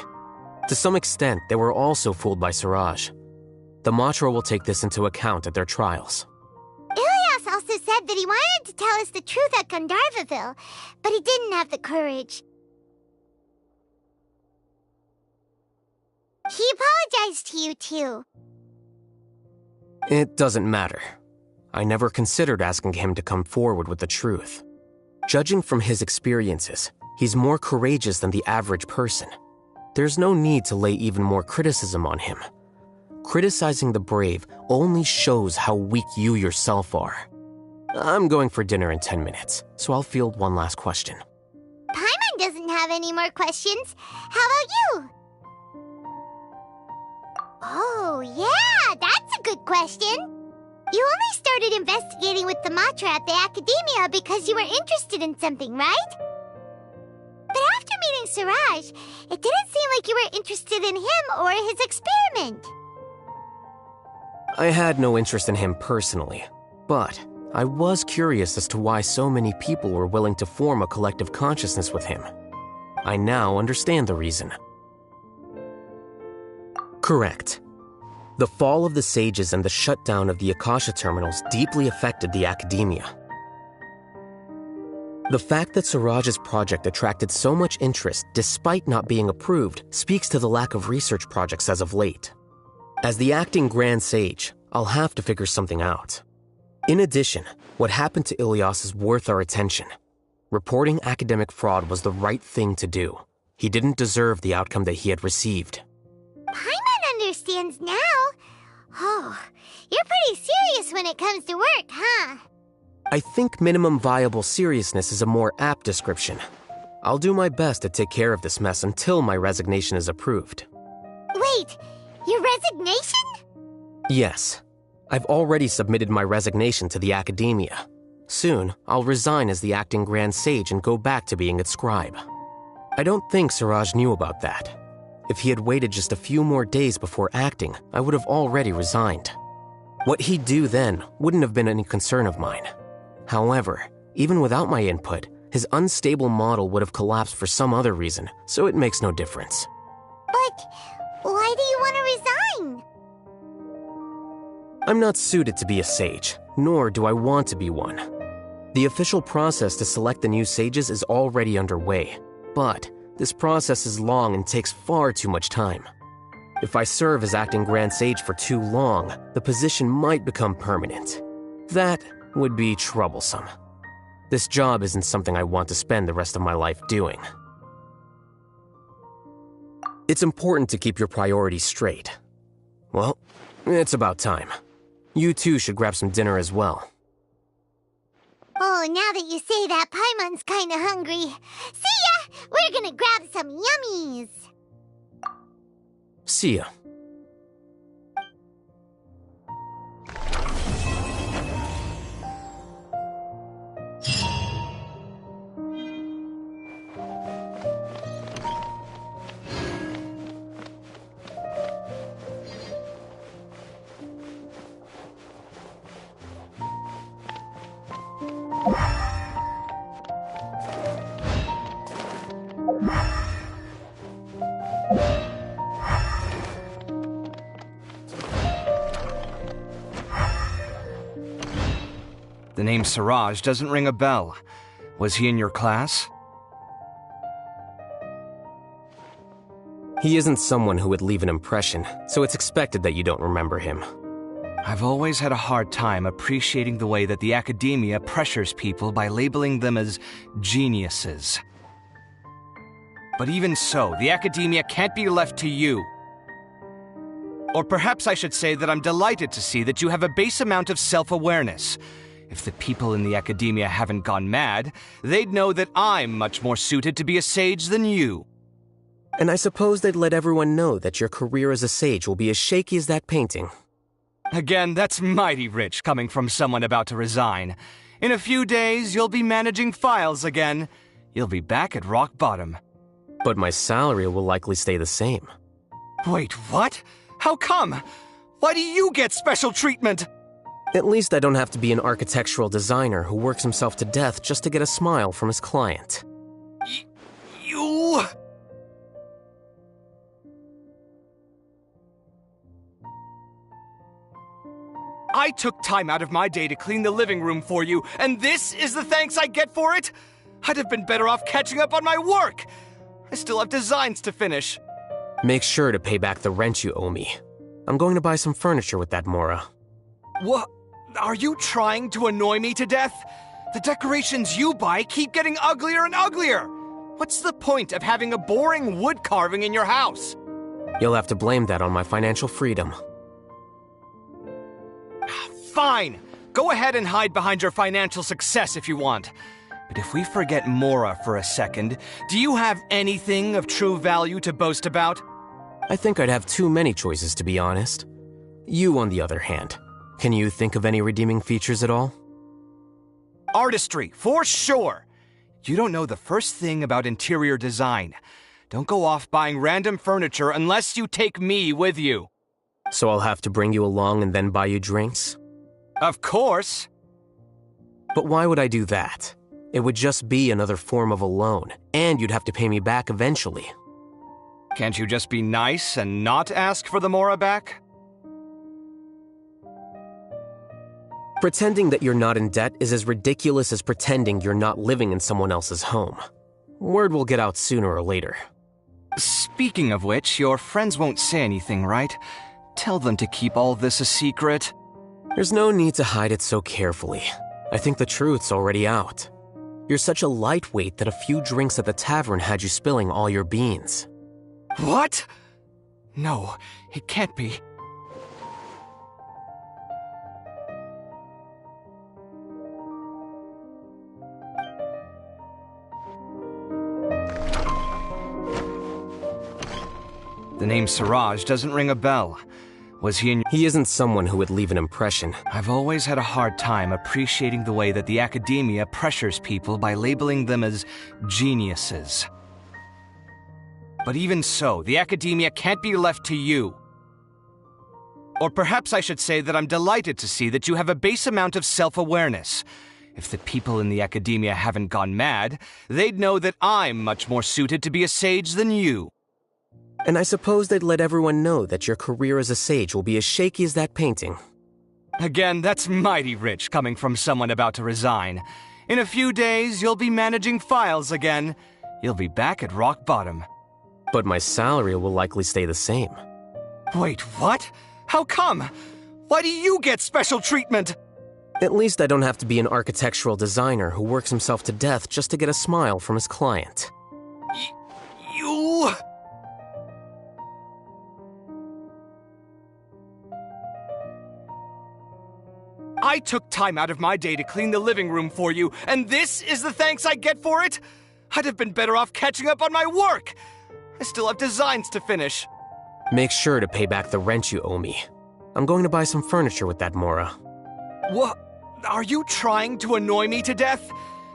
To some extent, they were also fooled by Siraj. The Matra will take this into account at their trials. Ilias also said that he wanted to tell us the truth at Gandharvaville, but he didn't have the courage. He apologized to you, too. It doesn't matter. I never considered asking him to come forward with the truth. Judging from his experiences, he's more courageous than the average person. There's no need to lay even more criticism on him. Criticizing the brave only shows how weak you yourself are. I'm going for dinner in 10 minutes, so I'll field one last question. Paimon doesn't have any more questions. How about you? Oh, yeah, that's a good question. You only started investigating with the Matra at the Academia because you were interested in something, right? But after meeting Siraj, it didn't seem like you were interested in him or his experiment. I had no interest in him personally, but I was curious as to why so many people were willing to form a collective consciousness with him. I now understand the reason. Correct. The fall of the sages and the shutdown of the Akasha terminals deeply affected the Academia. The fact that Siraj's project attracted so much interest despite not being approved speaks to the lack of research projects as of late. As the acting Grand Sage, I'll have to figure something out. In addition, what happened to Ilias is worth our attention. Reporting academic fraud was the right thing to do. He didn't deserve the outcome that he had received. Paimon understands now. Oh, you're pretty serious when it comes to work, huh? I think minimum viable seriousness is a more apt description. I'll do my best to take care of this mess until my resignation is approved. Wait, your resignation? Yes. I've already submitted my resignation to the Academia. Soon, I'll resign as the acting Grand Sage and go back to being its scribe. I don't think Siraj knew about that. If he had waited just a few more days before acting, I would have already resigned. What he'd do then wouldn't have been any concern of mine. However, even without my input, his unstable model would have collapsed for some other reason, so it makes no difference. But why do you want to resign? I'm not suited to be a sage, nor do I want to be one. The official process to select the new sages is already underway, but this process is long and takes far too much time. If I serve as acting Grand Sage for too long, the position might become permanent. That would be troublesome. This job isn't something I want to spend the rest of my life doing. It's important to keep your priorities straight. Well, it's about time. You too should grab some dinner as well. Oh, now that you say that, Paimon's kinda hungry. See ya! We're gonna grab some yummies! See ya. The name Siraj doesn't ring a bell. Was he in your class? He isn't someone who would leave an impression, so it's expected that you don't remember him. I've always had a hard time appreciating the way that the academia pressures people by labeling them as geniuses. But even so, the academia can't be left to you. Or perhaps I should say that I'm delighted to see that you have a base amount of self-awareness. If the people in the academia haven't gone mad, they'd know that I'm much more suited to be a sage than you. And I suppose they'd let everyone know that your career as a sage will be as shaky as that painting. Again, that's mighty rich coming from someone about to resign. In a few days, you'll be managing files again. You'll be back at rock bottom. But my salary will likely stay the same. Wait, what? How come? Why do you get special treatment? At least I don't have to be an architectural designer who works himself to death just to get a smile from his client. You... I took time out of my day to clean the living room for you, and this is the thanks I get for it? I'd have been better off catching up on my work. I still have designs to finish. Make sure to pay back the rent you owe me. I'm going to buy some furniture with that Mora. What? Are you trying to annoy me to death? The decorations you buy keep getting uglier and uglier. What's the point of having a boring wood carving in your house? You'll have to blame that on my financial freedom. Fine. Go ahead and hide behind your financial success if you want. But if we forget Mora for a second, do you have anything of true value to boast about? I think I'd have too many choices, to be honest. You, on the other hand, can you think of any redeeming features at all? Artistry, for sure. You don't know the first thing about interior design. Don't go off buying random furniture unless you take me with you. So I'll have to bring you along and then buy you drinks? Of course. But why would I do that? It would just be another form of a loan, and you'd have to pay me back eventually. Can't you just be nice and not ask for the Mora back? Pretending that you're not in debt is as ridiculous as pretending you're not living in someone else's home. Word will get out sooner or later. Speaking of which, your friends won't say anything, right? Tell them to keep all this a secret. There's no need to hide it so carefully. I think the truth's already out. You're such a lightweight that a few drinks at the tavern had you spilling all your beans. What? No, it can't be. The name Siraj doesn't ring a bell. Was he in... He isn't someone who would leave an impression. I've always had a hard time appreciating the way that the academia pressures people by labeling them as geniuses. But even so, the academia can't be left to you. Or perhaps I should say that I'm delighted to see that you have a base amount of self-awareness. If the people in the academia haven't gone mad, they'd know that I'm much more suited to be a sage than you. And I suppose they'd let everyone know that your career as a sage will be as shaky as that painting. Again, that's mighty rich coming from someone about to resign. In a few days, you'll be managing files again. You'll be back at rock bottom. But my salary will likely stay the same. Wait, what? How come? Why do you get special treatment? At least I don't have to be an architectural designer who works himself to death just to get a smile from his client. You... I took time out of my day to clean the living room for you, and this is the thanks I get for it? I'd have been better off catching up on my work. I still have designs to finish. Make sure to pay back the rent you owe me. I'm going to buy some furniture with that Mora. What? Are you trying to annoy me to death?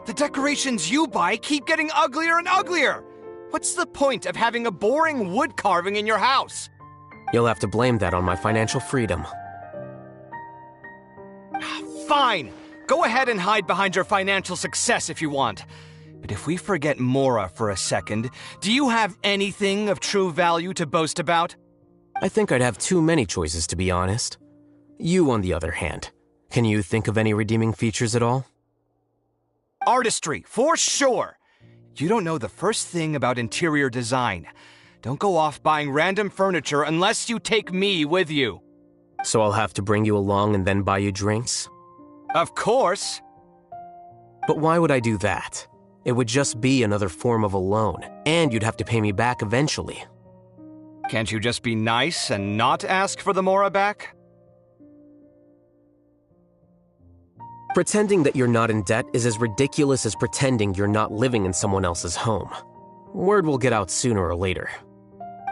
The decorations you buy keep getting uglier and uglier. What's the point of having a boring wood carving in your house? You'll have to blame that on my financial freedom. Fine. Go ahead and hide behind your financial success if you want. But if we forget Mora for a second, do you have anything of true value to boast about? I think I'd have too many choices, to be honest. You, on the other hand, can you think of any redeeming features at all? Artistry, for sure! You don't know the first thing about interior design. Don't go off buying random furniture unless you take me with you. So I'll have to bring you along and then buy you drinks? Of course! But why would I do that? It would just be another form of a loan, and you'd have to pay me back eventually. Can't you just be nice and not ask for the Mora back? Pretending that you're not in debt is as ridiculous as pretending you're not living in someone else's home. Word will get out sooner or later.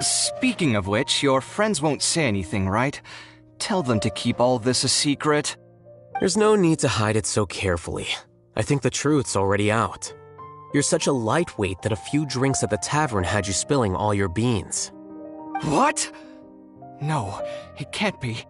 Speaking of which, your friends won't say anything, right? Tell them to keep all this a secret. There's no need to hide it so carefully. I think the truth's already out. You're such a lightweight that a few drinks at the tavern had you spilling all your beans. What? No, it can't be.